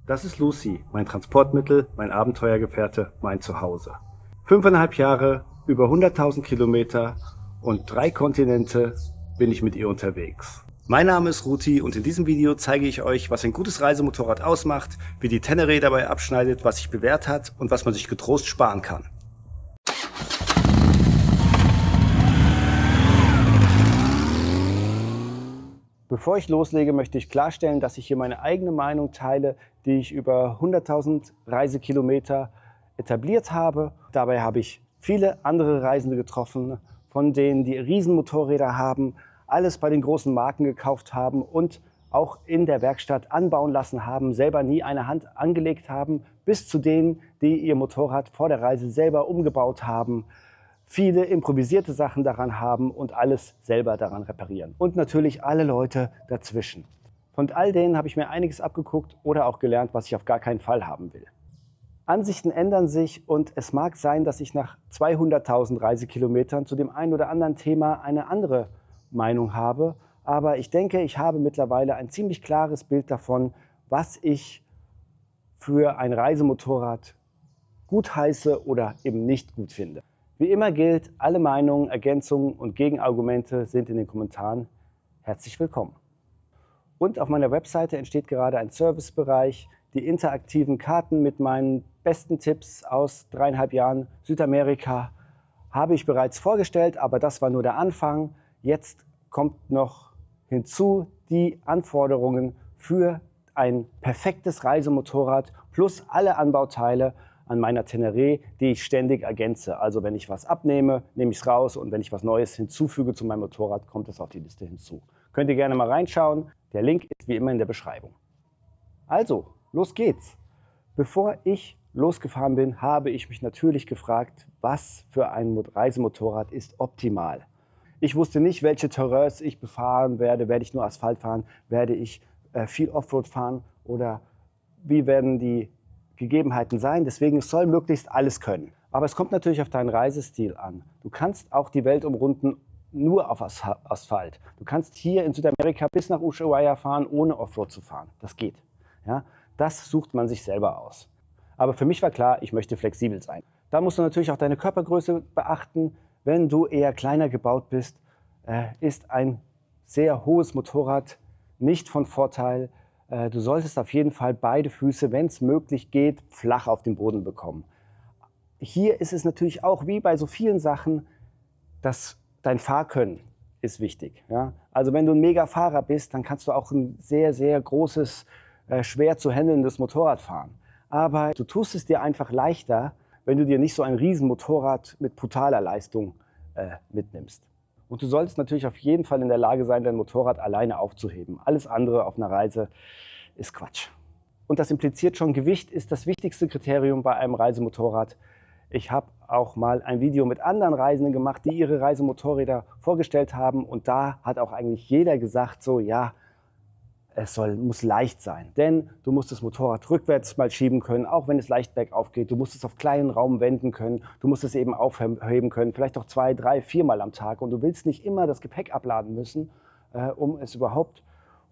Das ist Lucy, mein Transportmittel, mein Abenteuergefährte, mein Zuhause. 5,5 Jahre, über 100.000 Kilometer und 3 Kontinente bin ich mit ihr unterwegs. Mein Name ist Ruti und in diesem Video zeige ich euch, was ein gutes Reisemotorrad ausmacht, wie die Tenere dabei abschneidet, was sich bewährt hat und was man sich getrost sparen kann. Bevor ich loslege, möchte ich klarstellen, dass ich hier meine eigene Meinung teile, die ich über 100.000 Reisekilometer etabliert habe. Dabei habe ich viele andere Reisende getroffen, von denen die Riesenmotorräder haben, alles bei den großen Marken gekauft haben und auch in der Werkstatt anbauen lassen haben, selber nie eine Hand angelegt haben, bis zu denen, die ihr Motorrad vor der Reise selber umgebaut haben, viele improvisierte Sachen daran haben und alles selber daran reparieren. Und natürlich alle Leute dazwischen. Von all denen habe ich mir einiges abgeguckt oder auch gelernt, was ich auf gar keinen Fall haben will. Ansichten ändern sich und es mag sein, dass ich nach 200.000 Reisekilometern zu dem einen oder anderen Thema eine andere Meinung habe. Aber ich denke, ich habe mittlerweile ein ziemlich klares Bild davon, was ich für ein Reisemotorrad gut heiße oder eben nicht gut finde. Wie immer gilt, alle Meinungen, Ergänzungen und Gegenargumente sind in den Kommentaren herzlich willkommen. Und auf meiner Webseite entsteht gerade ein Servicebereich. Die interaktiven Karten mit meinen besten Tipps aus 3,5 Jahren Südamerika habe ich bereits vorgestellt, aber das war nur der Anfang. Jetzt kommt noch hinzu die Anforderungen für ein perfektes Reisemotorrad plus alle Anbauteile an meiner Tenere, die ich ständig ergänze. Also wenn ich was abnehme, nehme ich es raus und wenn ich was Neues hinzufüge zu meinem Motorrad, kommt es auf die Liste hinzu. Könnt ihr gerne mal reinschauen. Der Link ist wie immer in der Beschreibung. Also, los geht's. Bevor ich losgefahren bin, habe ich mich natürlich gefragt, was für ein Reisemotorrad ist optimal. Ich wusste nicht, welche Terrains ich befahren werde. Werde ich nur Asphalt fahren? Werde ich viel Offroad fahren? Oder wie werden die Gegebenheiten sein? Deswegen soll möglichst alles können. Aber es kommt natürlich auf deinen Reisestil an. Du kannst auch die Welt umrunden nur auf Asphalt. Du kannst hier in Südamerika bis nach Ushuaia fahren, ohne Offroad zu fahren. Das geht. Ja? Das sucht man sich selber aus. Aber für mich war klar, ich möchte flexibel sein. Da musst du natürlich auch deine Körpergröße beachten. Wenn du eher kleiner gebaut bist, ist ein sehr hohes Motorrad nicht von Vorteil. Du solltest auf jeden Fall beide Füße, wenn es möglich geht, flach auf den Boden bekommen. Hier ist es natürlich auch wie bei so vielen Sachen, dass dein Fahrkönnen ist wichtig. Ja? Also wenn du ein Mega-Fahrer bist, dann kannst du auch ein sehr, sehr großes, schwer zu handelndes Motorrad fahren. Aber du tust es dir einfach leichter, wenn du dir nicht so ein Riesenmotorrad mit brutaler Leistung mitnimmst. Und du solltest natürlich auf jeden Fall in der Lage sein, dein Motorrad alleine aufzuheben. Alles andere auf einer Reise ist Quatsch. Und das impliziert schon, Gewicht ist das wichtigste Kriterium bei einem Reisemotorrad. Ich habe auch mal ein Video mit anderen Reisenden gemacht, die ihre Reisemotorräder vorgestellt haben. Und da hat auch eigentlich jeder gesagt, so ja, muss leicht sein, denn du musst das Motorrad rückwärts mal schieben können, auch wenn es leicht bergauf geht. Du musst es auf kleinen Raum wenden können, du musst es eben aufheben können, vielleicht auch 2, 3, 4 Mal am Tag. Und du willst nicht immer das Gepäck abladen müssen, um es überhaupt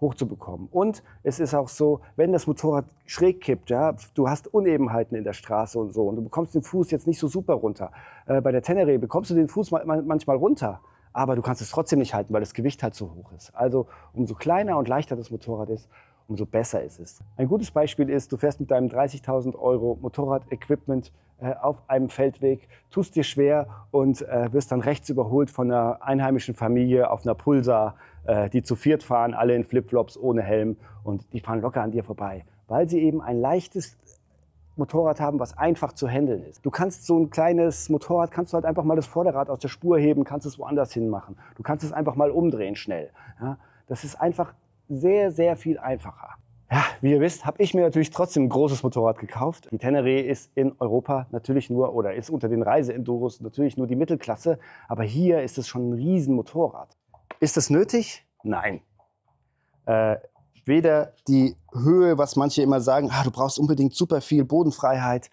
hochzubekommen. Und es ist auch so, wenn das Motorrad schräg kippt, ja, du hast Unebenheiten in der Straße und so und du bekommst den Fuß jetzt nicht so super runter. Bei der Tenere bekommst du den Fuß manchmal runter. Aber du kannst es trotzdem nicht halten, weil das Gewicht halt so hoch ist. Also umso kleiner und leichter das Motorrad ist, umso besser ist es. Ein gutes Beispiel ist, du fährst mit deinem 30.000 € Motorrad-Equipment auf einem Feldweg, tust dir schwer und wirst dann rechts überholt von einer einheimischen Familie auf einer Pulsar, die zu viert fahren, alle in Flipflops ohne Helm und die fahren locker an dir vorbei, weil sie eben ein leichtes Motorrad haben, was einfach zu handeln ist. Du kannst so ein kleines Motorrad, kannst du halt einfach mal das Vorderrad aus der Spur heben, kannst es woanders hin machen. Du kannst es einfach mal umdrehen schnell. Ja, das ist einfach sehr, sehr viel einfacher. Ja, wie ihr wisst, habe ich mir natürlich trotzdem ein großes Motorrad gekauft. Die Tenere ist in Europa natürlich nur, oder ist unter den Reiseenduros natürlich nur die Mittelklasse, aber hier ist es schon ein Riesenmotorrad. Ist das nötig? Nein. Weder die Höhe, was manche immer sagen, du brauchst unbedingt super viel Bodenfreiheit.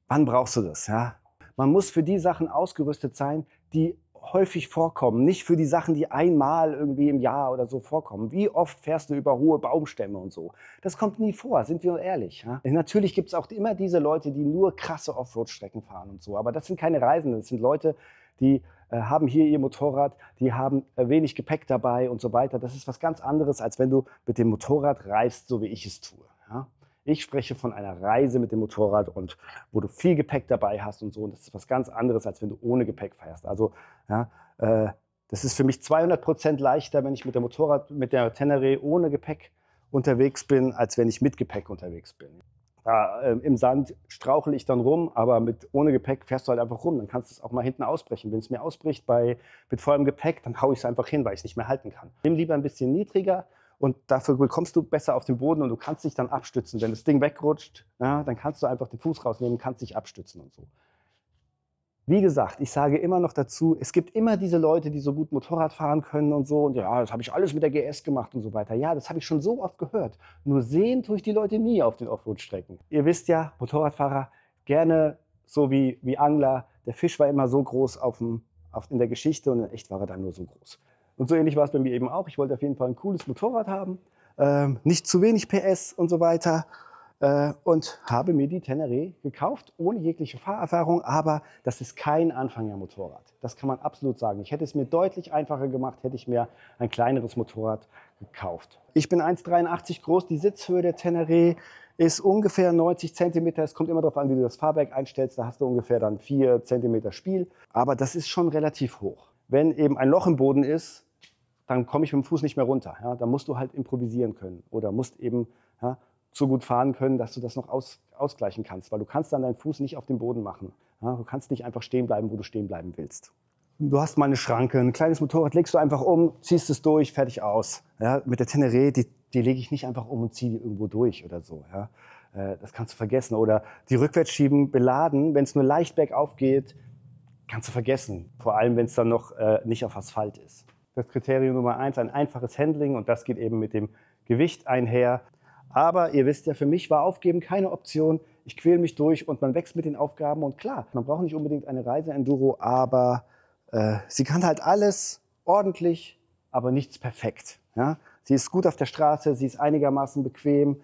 Wann brauchst du das? Ja? Man muss für die Sachen ausgerüstet sein, die häufig vorkommen, nicht für die Sachen, die einmal irgendwie im Jahr oder so vorkommen. Wie oft fährst du über hohe Baumstämme und so? Das kommt nie vor, sind wir ehrlich. Ja? Natürlich gibt es auch immer diese Leute, die nur krasse Offroad-Strecken fahren und so, aber das sind keine Reisenden, das sind Leute, die haben hier ihr Motorrad, die haben wenig Gepäck dabei und so weiter. Das ist was ganz anderes, als wenn du mit dem Motorrad reist, so wie ich es tue. Ja? Ich spreche von einer Reise mit dem Motorrad und wo du viel Gepäck dabei hast und so. Und das ist was ganz anderes, als wenn du ohne Gepäck fährst. Also ja, das ist für mich 200% leichter, wenn ich mit dem Motorrad, mit der Tenere ohne Gepäck unterwegs bin, als wenn ich mit Gepäck unterwegs bin. Im Sand strauchle ich dann rum, aber ohne Gepäck fährst du halt einfach rum. Dann kannst du es auch mal hinten ausbrechen. Wenn es mir ausbricht mit vollem Gepäck, dann haue ich es einfach hin, weil ich es nicht mehr halten kann. Nimm lieber ein bisschen niedriger und dafür bekommst du besser auf den Boden und du kannst dich dann abstützen. Wenn das Ding wegrutscht, ja, dann kannst du einfach den Fuß rausnehmen, kannst dich abstützen und so. Wie gesagt, ich sage immer noch dazu, es gibt immer diese Leute, die so gut Motorrad fahren können und so. Und ja, das habe ich alles mit der GS gemacht und so weiter. Ja, das habe ich schon so oft gehört. Nur sehen tue ich die Leute nie auf den Offroad-Strecken. Ihr wisst ja, Motorradfahrer gerne so wie Angler. Der Fisch war immer so groß in der Geschichte und in echt war er dann nur so groß. Und so ähnlich war es bei mir eben auch. Ich wollte auf jeden Fall ein cooles Motorrad haben, nicht zu wenig PS und so weiter. Und habe mir die Tenere gekauft, ohne jegliche Fahrerfahrung, aber das ist kein Anfängermotorrad. Das kann man absolut sagen. Ich hätte es mir deutlich einfacher gemacht, hätte ich mir ein kleineres Motorrad gekauft. Ich bin 1,83 groß, die Sitzhöhe der Tenere ist ungefähr 90 cm. Es kommt immer darauf an, wie du das Fahrwerk einstellst, da hast du ungefähr dann 4 cm Spiel, aber das ist schon relativ hoch. Wenn eben ein Loch im Boden ist, dann komme ich mit dem Fuß nicht mehr runter. Ja? Da musst du halt improvisieren können oder musst eben so gut fahren können, dass du das noch ausgleichen kannst, weil du kannst dann deinen Fuß nicht auf den Boden machen. Ja, du kannst nicht einfach stehen bleiben, wo du stehen bleiben willst. Du hast mal eine Schranke, ein kleines Motorrad legst du einfach um, ziehst es durch, fertig aus. Ja, mit der Tenere, die lege ich nicht einfach um und ziehe die irgendwo durch oder so. Ja. Das kannst du vergessen. Oder die rückwärts schieben, beladen, wenn es nur leicht bergauf geht, kannst du vergessen. Vor allem, wenn es dann noch nicht auf Asphalt ist. Das Kriterium Nummer 1, ein einfaches Handling und das geht eben mit dem Gewicht einher. Aber ihr wisst ja, für mich war Aufgeben keine Option. Ich quäle mich durch und man wächst mit den Aufgaben. Und klar, man braucht nicht unbedingt eine Reise-Enduro, aber sie kann halt alles ordentlich, aber nichts perfekt. Ja? Sie ist gut auf der Straße, sie ist einigermaßen bequem,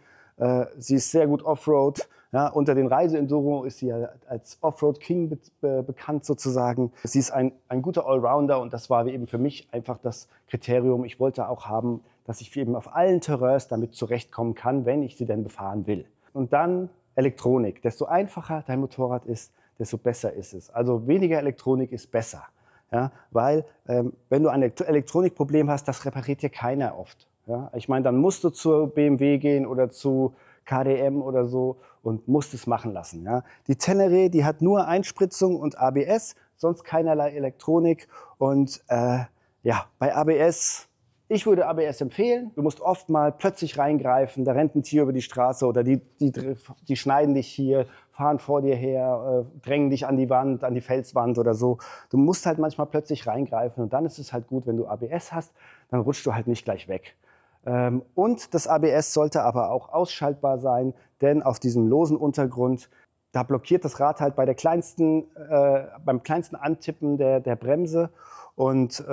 sie ist sehr gut Offroad. Ja? Unter den Reise-Enduro ist sie ja als Offroad-King bekannt sozusagen. Sie ist ein guter Allrounder und das war eben für mich einfach das Kriterium. Ich wollte auch haben, dass ich eben auf allen Terrains damit zurechtkommen kann, wenn ich sie denn befahren will. Und dann Elektronik. Desto einfacher dein Motorrad ist, desto besser ist es. Also weniger Elektronik ist besser. Ja? Weil wenn du ein Elektronikproblem hast, das repariert dir keiner oft. Ja? Ich meine, dann musst du zur BMW gehen oder zu KTM oder so und musst es machen lassen. Ja? Die Tenere, die hat nur Einspritzung und ABS, sonst keinerlei Elektronik. Und ja, bei ABS... Ich würde ABS empfehlen. Du musst oft mal plötzlich reingreifen, da rennt ein Tier über die Straße oder die schneiden dich hier, fahren vor dir her, drängen dich an die Wand, an die Felswand oder so. Du musst halt manchmal plötzlich reingreifen und dann ist es halt gut, wenn du ABS hast, dann rutschst du halt nicht gleich weg. Und das ABS sollte aber auch ausschaltbar sein, denn auf diesem losen Untergrund, da blockiert das Rad halt beim kleinsten Antippen der Bremse und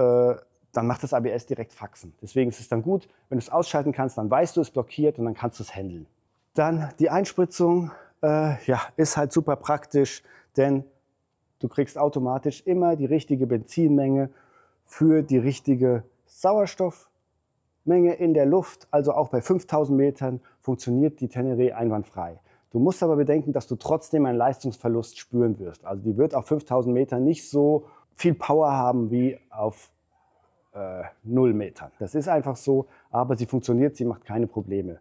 dann macht das ABS direkt Faxen. Deswegen ist es dann gut, wenn du es ausschalten kannst, dann weißt du, es blockiert und dann kannst du es handeln. Dann die Einspritzung ja, ist halt super praktisch, denn du kriegst automatisch immer die richtige Benzinmenge für die richtige Sauerstoffmenge in der Luft. Also auch bei 5000 Metern funktioniert die Tenere einwandfrei. Du musst aber bedenken, dass du trotzdem einen Leistungsverlust spüren wirst. Also die wird auf 5000 Metern nicht so viel Power haben wie auf 0 Metern. Das ist einfach so, aber sie funktioniert, sie macht keine Probleme.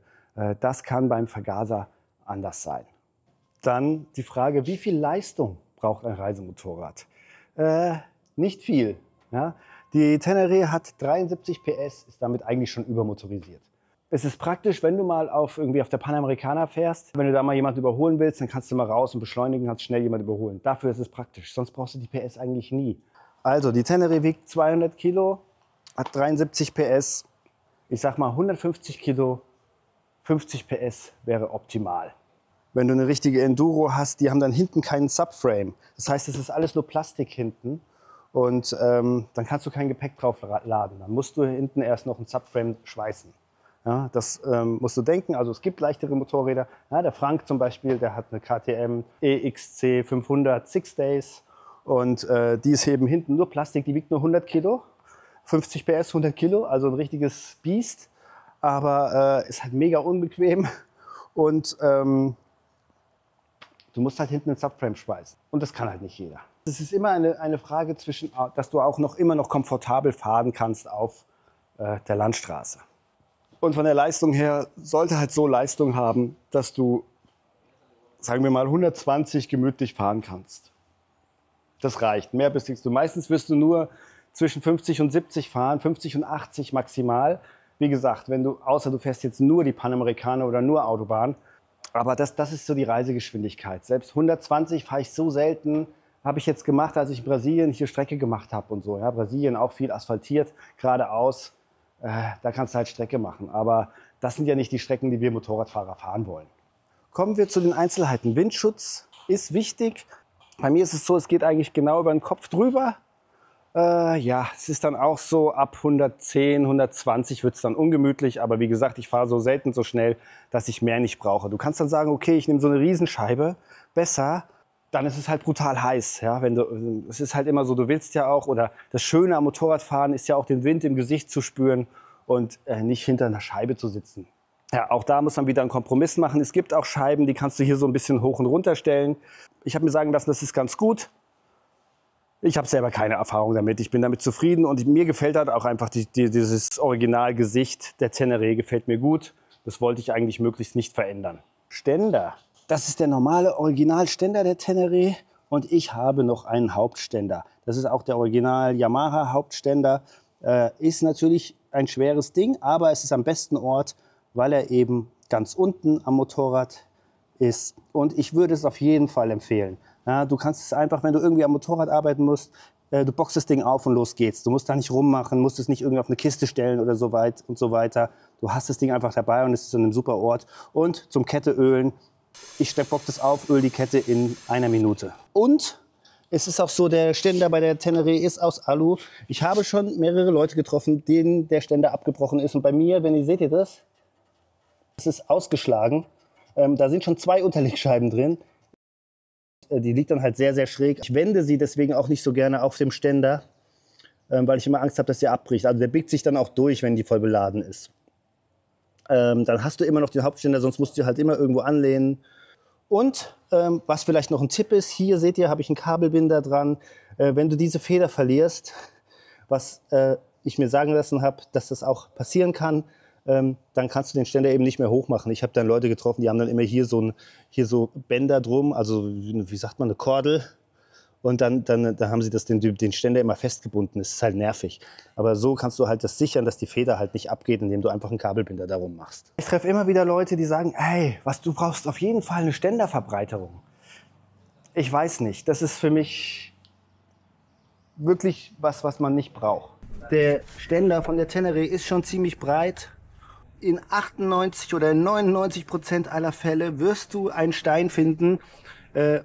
Das kann beim Vergaser anders sein. Dann die Frage, wie viel Leistung braucht ein Reisemotorrad? Nicht viel. Ja? Die Tenere hat 73 PS, ist damit eigentlich schon übermotorisiert. Es ist praktisch, wenn du mal irgendwie auf der Panamericana fährst, wenn du da mal jemanden überholen willst, dann kannst du mal raus und beschleunigen, kannst schnell jemanden überholen. Dafür ist es praktisch, sonst brauchst du die PS eigentlich nie. Also die Tenere wiegt 200 Kilo, hat 73 PS. Ich sag mal 150 Kilo, 50 PS wäre optimal. Wenn du eine richtige Enduro hast, die haben dann hinten keinen Subframe. Das heißt, es ist alles nur Plastik hinten. Und dann kannst du kein Gepäck drauf laden. Dann musst du hinten erst noch ein Subframe schweißen. Ja, das musst du denken. Also es gibt leichtere Motorräder. Ja, der Frank zum Beispiel, der hat eine KTM EXC 500 Six Days. Und die ist eben hinten nur Plastik. Die wiegt nur 100 Kilo. 50 PS, 100 Kilo. Also ein richtiges Biest. Aber ist halt mega unbequem. Und du musst halt hinten einen Subframe schweißen. Und das kann halt nicht jeder. Es ist immer eine Frage zwischen, dass du auch immer noch komfortabel fahren kannst auf der Landstraße. Und von der Leistung her sollte halt so Leistung haben, dass du, sagen wir mal, 120 gemütlich fahren kannst. Das reicht. Mehr bist du. Meistens wirst du nur zwischen 50 und 70 fahren, 50 und 80 maximal. Wie gesagt, außer du fährst jetzt nur die Panamerikaner oder nur Autobahn. Aber das ist so die Reisegeschwindigkeit. Selbst 120 fahre ich so selten. Habe ich jetzt gemacht, als ich in Brasilien hier Strecke gemacht habe und so. Ja, Brasilien auch viel asphaltiert, geradeaus. Da kannst du halt Strecke machen. Aber das sind ja nicht die Strecken, die wir Motorradfahrer fahren wollen. Kommen wir zu den Einzelheiten. Windschutz ist wichtig. Bei mir ist es so, es geht eigentlich genau über den Kopf drüber. Ja, es ist dann auch so, ab 110, 120 wird es dann ungemütlich. Aber wie gesagt, ich fahre so selten so schnell, dass ich mehr nicht brauche. Du kannst dann sagen, okay, ich nehme so eine Riesenscheibe. Besser. Dann ist es halt brutal heiß. Ja? Es ist halt immer so, du willst ja auch, oder das Schöne am Motorradfahren ist ja auch den Wind im Gesicht zu spüren und nicht hinter einer Scheibe zu sitzen. Ja, auch da muss man wieder einen Kompromiss machen. Es gibt auch Scheiben, die kannst du hier so ein bisschen hoch und runter stellen. Ich habe mir sagen lassen, das ist ganz gut. Ich habe selber keine Erfahrung damit. Ich bin damit zufrieden und mir gefällt halt auch einfach dieses Originalgesicht der Tenere gefällt mir gut. Das wollte ich eigentlich möglichst nicht verändern. Ständer. Das ist der normale Originalständer der Tenere und ich habe noch einen Hauptständer. Das ist auch der Original Yamaha Hauptständer. Ist natürlich ein schweres Ding, aber es ist am besten Ort, weil er eben ganz unten am Motorrad ist. Und ich würde es auf jeden Fall empfehlen. Ja, du kannst es einfach, wenn du irgendwie am Motorrad arbeiten musst, du boxst das Ding auf und los geht's. Du musst da nicht rummachen, musst es nicht irgendwie auf eine Kiste stellen oder so weit und so weiter. Du hast das Ding einfach dabei und es ist an einem super Ort. Und zum Ketteölen. Ich bock das auf, öl die Kette in einer Minute. Und es ist auch so, der Ständer bei der Tenere ist aus Alu. Ich habe schon mehrere Leute getroffen, denen der Ständer abgebrochen ist. Und bei mir, seht ihr das? Das ist ausgeschlagen. Da sind schon 2 Unterlegscheiben drin. Die liegt dann halt sehr, sehr schräg. Ich wende sie deswegen auch nicht so gerne auf dem Ständer, weil ich immer Angst habe, dass sie abbricht. Also der biegt sich dann auch durch, wenn die voll beladen ist. Dann hast du immer noch den Hauptständer, sonst musst du halt immer irgendwo anlehnen. Und was vielleicht noch ein Tipp ist, hier seht ihr, habe ich einen Kabelbinder dran. Wenn du diese Feder verlierst, was ich mir sagen lassen habe, dass das auch passieren kann, dann kannst du den Ständer eben nicht mehr hochmachen. Ich habe dann Leute getroffen, die haben dann immer hier so Bänder drum, also wie sagt man, eine Kordel. Und dann haben sie den Ständer immer festgebunden. Das ist halt nervig. Aber so kannst du halt das sichern, dass die Feder halt nicht abgeht, indem du einfach einen Kabelbinder darum machst. Ich treffe immer wieder Leute, die sagen, hey, du brauchst auf jeden Fall eine Ständerverbreiterung. Ich weiß nicht. Das ist für mich wirklich was man nicht braucht. Der Ständer von der Tenere ist schon ziemlich breit. In 98 oder 99% aller Fälle wirst du einen Stein finden,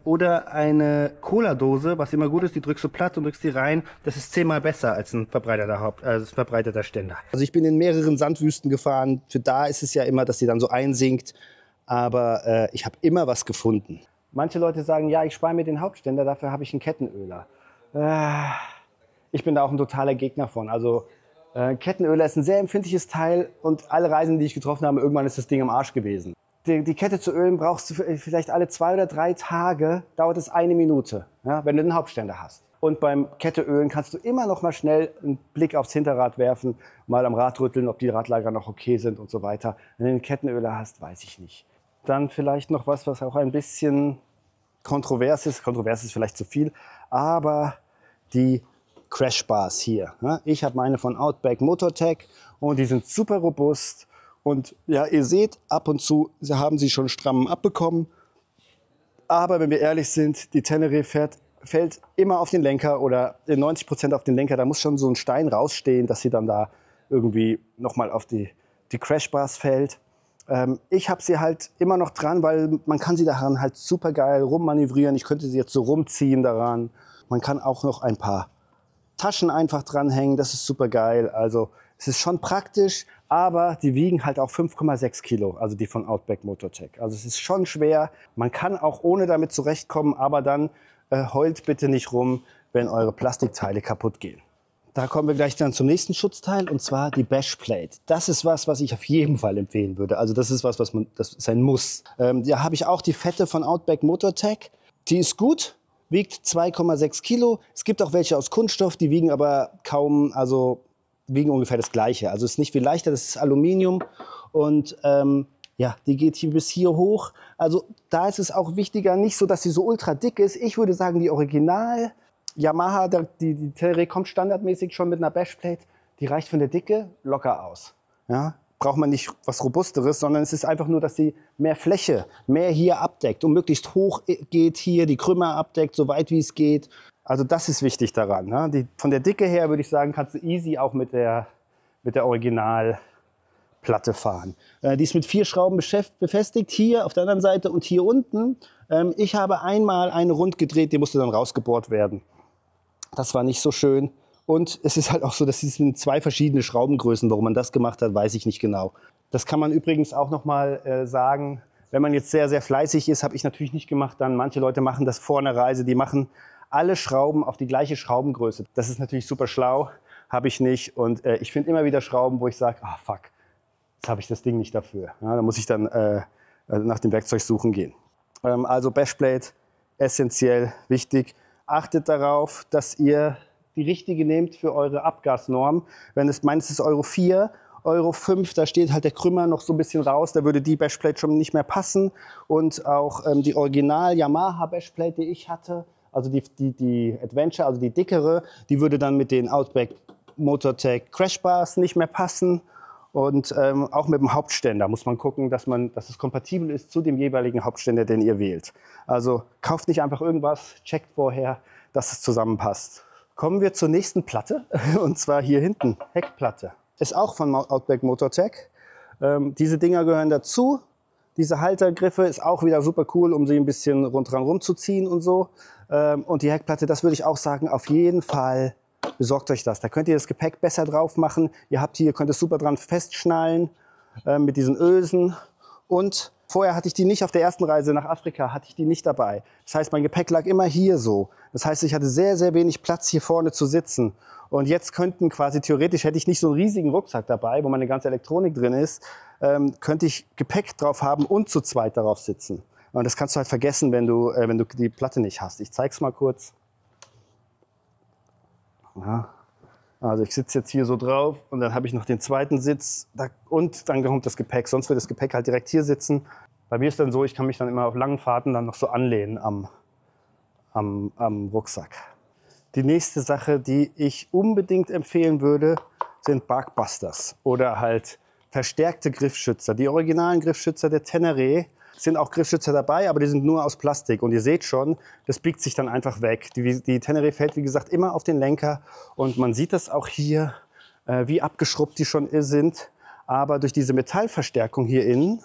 oder eine Cola-Dose, was immer gut ist, die drückst du platt und drückst die rein. Das ist 10-mal besser als ein verbreiterter Ständer. Also ich bin in mehreren Sandwüsten gefahren. Für da ist es ja immer, dass sie dann so einsinkt. Aber ich habe immer was gefunden. Manche Leute sagen, ja, ich spare mir den Hauptständer, dafür habe ich einen Kettenöler. Ich bin da auch ein totaler Gegner von. Also Kettenöler ist ein sehr empfindliches Teil und alle Reisen, die ich getroffen habe, irgendwann ist das Ding am Arsch gewesen. Die Kette zu ölen brauchst du vielleicht alle 2 oder 3 Tage, dauert es 1 Minute, ja, wenn du den Hauptständer hast. Und beim Ketteölen kannst du immer noch mal schnell einen Blick aufs Hinterrad werfen, mal am Rad rütteln, ob die Radlager noch okay sind und so weiter. Wenn du einen Kettenöler hast, weiß ich nicht. Dann vielleicht noch was auch ein bisschen kontrovers ist. Kontrovers ist vielleicht zu viel, aber die Crashbars hier. Ja, ich habe meine von Outback Motortech und die sind super robust. Und ja, ihr seht, ab und zu haben sie schon Strammen abbekommen. Aber wenn wir ehrlich sind, die Tenere fällt immer auf den Lenker oder in 90% auf den Lenker. Da muss schon so ein Stein rausstehen, dass sie dann da irgendwie nochmal auf die Crashbars fällt. Ich habe sie halt immer noch dran, weil man kann sie daran halt super geil rummanövrieren. Ich könnte sie jetzt so rumziehen daran. Man kann auch noch ein paar Taschen einfach dranhängen, das ist super geil. Also es ist schon praktisch, aber die wiegen halt auch 5,6 Kilo, also die von Outback Motortech. Also es ist schon schwer. Man kann auch ohne damit zurechtkommen, aber dann heult bitte nicht rum, wenn eure Plastikteile kaputt gehen. Da kommen wir gleich dann zum nächsten Schutzteil, und zwar die Bashplate. Das ist was ich auf jeden Fall empfehlen würde. Also das ist das ist ein Muss. Da habe ich auch die fette von Outback Motortech. Die ist gut, wiegt 2,6 Kilo. Es gibt auch welche aus Kunststoff, die wiegen aber kaum, also wiegen ungefähr das Gleiche. Also es ist nicht viel leichter, das ist Aluminium und ja, die geht hier bis hier hoch. Also da ist es auch wichtiger, nicht so, dass sie so ultra dick ist. Ich würde sagen, die Original Yamaha, die Tenere kommt standardmäßig schon mit einer Bashplate. Die reicht von der Dicke locker aus. Ja? Braucht man nicht was Robusteres, sondern es ist einfach nur, dass sie mehr Fläche, mehr hier abdeckt und möglichst hoch geht hier, die Krümmer abdeckt, so weit wie es geht. Also das ist wichtig daran. Ne? Von der Dicke her würde ich sagen, kannst du easy auch mit der Originalplatte fahren. Die ist mit 4 Schrauben befestigt, hier auf der anderen Seite und hier unten. Ich habe einmal eine rund gedreht, die musste dann rausgebohrt werden. Das war nicht so schön. Und es ist halt auch so, dass es sind 2 verschiedene Schraubengrößen. Warum man das gemacht hat, weiß ich nicht genau. Das kann man übrigens auch noch mal sagen, wenn man jetzt sehr, sehr fleißig ist, habe ich natürlich nicht gemacht. Dann manche Leute machen das vor einer Reise, die machen alle Schrauben auf die gleiche Schraubengröße. Das ist natürlich super schlau, habe ich nicht. Und ich finde immer wieder Schrauben, wo ich sage, ah fuck, jetzt habe ich das Ding nicht dafür. Ja, da muss ich dann nach dem Werkzeug suchen gehen. Also Bashplate, essentiell wichtig. Achtet darauf, dass ihr die richtige nehmt für eure Abgasnorm. Wenn es meins ist Euro 4, Euro 5, da steht halt der Krümmer noch so ein bisschen raus, da würde die Bashplate schon nicht mehr passen. Und auch die Original Yamaha Bashplate, die ich hatte, also die Adventure, also die dickere, die würde dann mit den Outback Motortech Crashbars nicht mehr passen. Und auch mit dem Hauptständer muss man gucken, dass es kompatibel ist zu dem jeweiligen Hauptständer, den ihr wählt. Also kauft nicht einfach irgendwas, checkt vorher, dass es zusammenpasst. Kommen wir zur nächsten Platte, und zwar hier hinten, Heckplatte. Ist auch von Outback Motortech. Diese Dinger gehören dazu. Diese Haltergriffe ist auch wieder super cool, um sie ein bisschen rundherum rumzuziehen und so. Und die Heckplatte, das würde ich auch sagen, auf jeden Fall besorgt euch das. Da könnt ihr das Gepäck besser drauf machen. Ihr könnt es super dran festschnallen mit diesen Ösen. Und vorher hatte ich die nicht auf der ersten Reise nach Afrika, hatte ich die nicht dabei. Das heißt, mein Gepäck lag immer hier so. Das heißt, ich hatte sehr, sehr wenig Platz hier vorne zu sitzen. Und jetzt könnten quasi, theoretisch hätte ich nicht so einen riesigen Rucksack dabei, wo meine ganze Elektronik drin ist, könnte ich Gepäck drauf haben und zu zweit darauf sitzen. Und das kannst du halt vergessen, wenn du die Platte nicht hast. Ich zeige es mal kurz. Ja. Also ich sitze jetzt hier so drauf und dann habe ich noch den zweiten Sitz und dann kommt das Gepäck. Sonst wird das Gepäck halt direkt hier sitzen. Bei mir ist dann so, ich kann mich dann immer auf langen Fahrten dann noch so anlehnen am Rucksack. Die nächste Sache, die ich unbedingt empfehlen würde, sind Barkbusters oder halt verstärkte Griffschützer. Die originalen Griffschützer der Tenere sind auch Griffschützer dabei, aber die sind nur aus Plastik. Und ihr seht schon, das biegt sich dann einfach weg. Die Tenere fällt, wie gesagt, immer auf den Lenker. Und man sieht das auch hier, wie abgeschrubbt die schon sind. Aber durch diese Metallverstärkung hier innen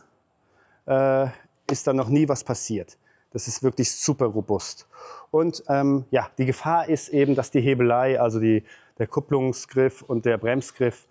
ist da noch nie was passiert. Das ist wirklich super robust. Und ja, die Gefahr ist eben, dass die Hebelei, also der Kupplungsgriff und der Bremsgriff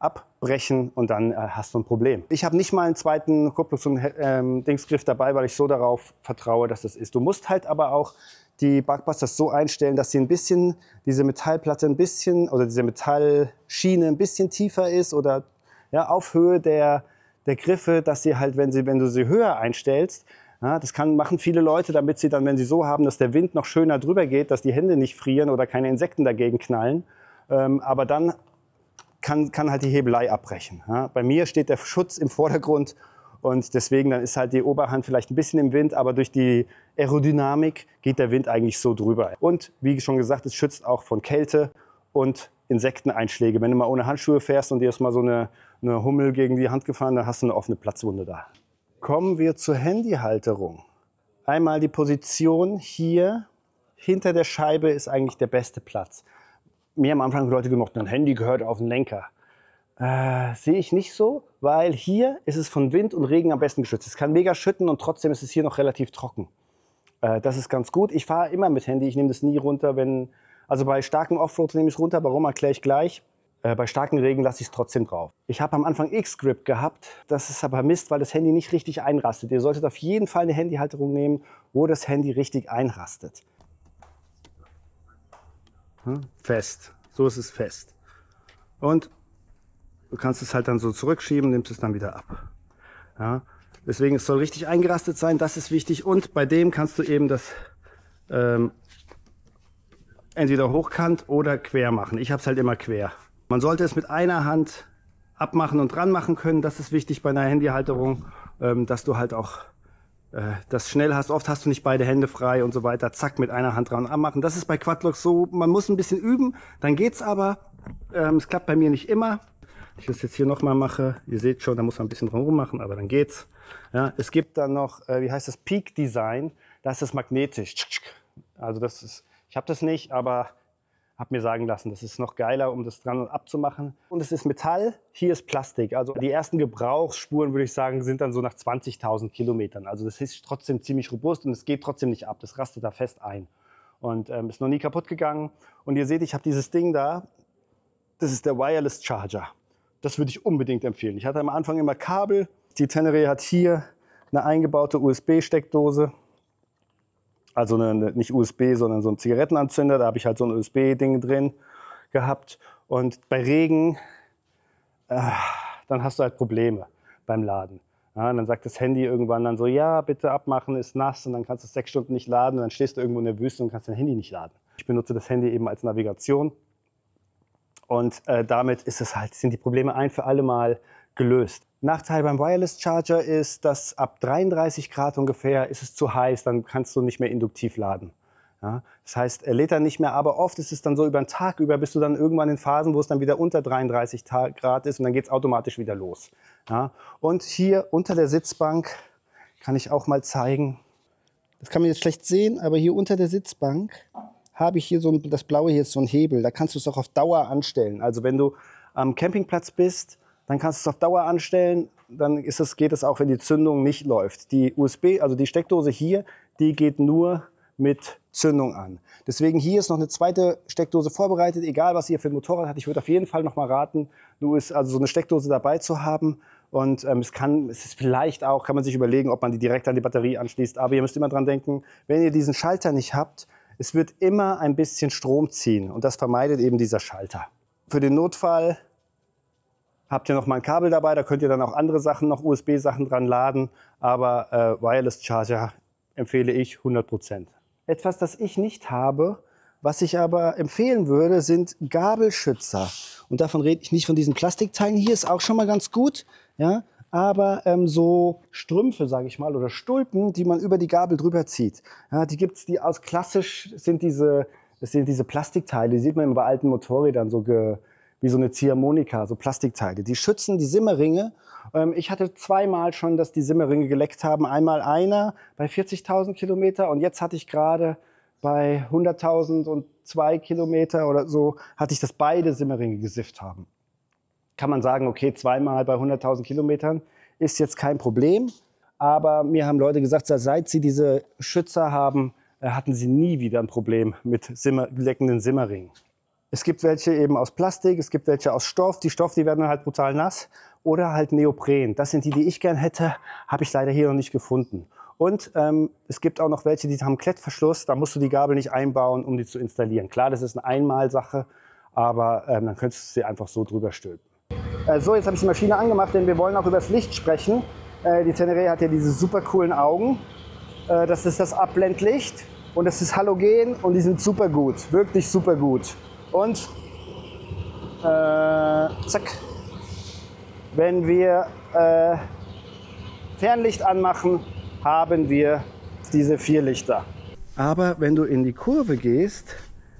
abbrechen und dann hast du ein Problem. Ich habe nicht mal einen zweiten Kupplungs- und Dingsgriff dabei, weil ich so darauf vertraue, dass das ist. Du musst halt aber auch die Barkbusters so einstellen, dass sie ein bisschen, diese Metallplatte ein bisschen oder diese Metallschiene ein bisschen tiefer ist oder ja, auf Höhe der Griffe, dass sie halt, wenn du sie höher einstellst, ja, das machen viele Leute, damit sie dann, wenn sie so haben, dass der Wind noch schöner drüber geht, dass die Hände nicht frieren oder keine Insekten dagegen knallen. Aber dann kann halt die Hebelei abbrechen. Ja. Bei mir steht der Schutz im Vordergrund und deswegen dann ist halt die Oberhand vielleicht ein bisschen im Wind, aber durch die Aerodynamik geht der Wind eigentlich so drüber. Und wie schon gesagt, es schützt auch von Kälte und Insekteneinschläge. Wenn du mal ohne Handschuhe fährst und dir ist mal so eine Hummel gegen die Hand gefahren, dann hast du eine offene Platzwunde da. Kommen wir zur Handyhalterung. Einmal die Position hier hinter der Scheibe ist eigentlich der beste Platz. Mir am Anfang Leute gemacht, ein Handy gehört auf den Lenker. Sehe ich nicht so, weil hier ist es von Wind und Regen am besten geschützt. Es kann mega schütten und trotzdem ist es hier noch relativ trocken. Das ist ganz gut. Ich fahre immer mit Handy, ich nehme das nie runter, wenn Also bei starkem Offroad nehme ich es runter, warum erkläre ich gleich. Bei starkem Regen lasse ich es trotzdem drauf. Ich habe am Anfang X-Grip gehabt, das ist aber Mist, weil das Handy nicht richtig einrastet. Ihr solltet auf jeden Fall eine Handyhalterung nehmen, wo das Handy richtig einrastet. Fest, so ist es fest. Und du kannst es halt dann so zurückschieben, nimmst es dann wieder ab. Ja, deswegen, es soll richtig eingerastet sein, das ist wichtig. Und bei dem kannst du eben das entweder hochkant oder quer machen. Ich habe es halt immer quer. Man sollte es mit einer Hand abmachen und dran machen können. Das ist wichtig bei einer Handyhalterung, dass du halt auch das schnell hast. Oft hast du nicht beide Hände frei und so weiter. Zack, mit einer Hand dran abmachen. Das ist bei Quadlocks so, man muss ein bisschen üben, dann geht's aber. Es klappt bei mir nicht immer. Ich das jetzt hier nochmal mache, ihr seht schon, da muss man ein bisschen dran rummachen, aber dann geht's. Ja, es gibt dann noch, wie heißt das, Peak Design, da ist das magnetisch. Also das ist, ich habe das nicht, aber habe mir sagen lassen, das ist noch geiler, um das dran und abzumachen. Und es ist Metall, hier ist Plastik. Also die ersten Gebrauchsspuren, würde ich sagen, sind dann so nach 20.000 Kilometern. Also das ist trotzdem ziemlich robust und es geht trotzdem nicht ab. Das rastet da fest ein. Und ist noch nie kaputt gegangen. Und ihr seht, ich habe dieses Ding da, das ist der Wireless Charger. Das würde ich unbedingt empfehlen. Ich hatte am Anfang immer Kabel. Die Tenere hat hier eine eingebaute USB-Steckdose. Also nicht USB, sondern so ein Zigarettenanzünder. Da habe ich halt so ein USB-Ding drin gehabt. Und bei Regen, dann hast du halt Probleme beim Laden. Ja, und dann sagt das Handy irgendwann dann so, ja, bitte abmachen, ist nass. Und dann kannst du 6 Stunden nicht laden. Und dann stehst du irgendwo in der Wüste und kannst dein Handy nicht laden. Ich benutze das Handy eben als Navigation. Und damit ist es halt, sind die Probleme ein für alle Mal gelöst. Nachteil beim Wireless Charger ist, dass ab 33 Grad ungefähr ist es zu heiß, dann kannst du nicht mehr induktiv laden. Ja, das heißt, er lädt dann nicht mehr, aber oft ist es dann so über den Tag über, bist du dann irgendwann in Phasen, wo es dann wieder unter 33 Grad ist und dann geht es automatisch wieder los. Ja, und hier unter der Sitzbank kann ich auch mal zeigen, das kann man jetzt schlecht sehen, aber hier unter der Sitzbank habe ich hier so das blaue hier ist so ein Hebel, da kannst du es auch auf Dauer anstellen. Also wenn du am Campingplatz bist, dann kannst du es auf Dauer anstellen, dann geht es auch, wenn die Zündung nicht läuft. Die USB, also die Steckdose hier, die geht nur mit Zündung an. Deswegen hier ist noch eine zweite Steckdose vorbereitet, egal was ihr für ein Motorrad habt. Ich würde auf jeden Fall noch mal raten, also so eine Steckdose dabei zu haben. Und es ist vielleicht auch, kann man sich überlegen, ob man die direkt an die Batterie anschließt. Aber ihr müsst immer dran denken, wenn ihr diesen Schalter nicht habt, es wird immer ein bisschen Strom ziehen. Und das vermeidet eben dieser Schalter. Für den Notfall habt ihr noch mal ein Kabel dabei, da könnt ihr dann auch andere Sachen, noch USB-Sachen dran laden. Aber Wireless Charger empfehle ich 100%. Etwas, das ich nicht habe, was ich aber empfehlen würde, sind Gabelschützer. Und davon rede ich nicht von diesen Plastikteilen. Hier ist auch schon mal ganz gut, ja. Aber so Strümpfe, sage ich mal, oder Stulpen, die man über die Gabel drüber zieht. Ja, die gibt's, die aus klassisch sind diese Plastikteile, die sieht man immer bei alten Motorrädern so wie so eine Ziehharmonika, so Plastikteile. Die schützen die Simmeringe. Ich hatte zweimal schon, dass die Simmeringe geleckt haben. Einmal einer bei 40.000 Kilometer und jetzt hatte ich gerade bei 100.000 und 2 Kilometer oder so, hatte ich, dass beide Simmeringe gesifft haben. Kann man sagen, okay, zweimal bei 100.000 Kilometern ist jetzt kein Problem. Aber mir haben Leute gesagt, seit sie diese Schützer haben, hatten sie nie wieder ein Problem mit leckenden Simmeringen. Es gibt welche eben aus Plastik, es gibt welche aus Stoff. Die werden dann halt brutal nass. Oder halt Neopren. Das sind die ich gern hätte, habe ich leider hier noch nicht gefunden. Und es gibt auch noch welche, die haben Klettverschluss. Da musst du die Gabel nicht einbauen, um die zu installieren. Klar, das ist eine Einmalsache, aber dann könntest du sie einfach so drüber stülpen. So, jetzt habe ich die Maschine angemacht, denn wir wollen auch über das Licht sprechen. Die Tenere hat ja diese super coolen Augen. Das ist das Abblendlicht und das ist Halogen und die sind super gut, wirklich super gut. Und zack, wenn wir Fernlicht anmachen, haben wir diese 4 Lichter. Aber wenn du in die Kurve gehst,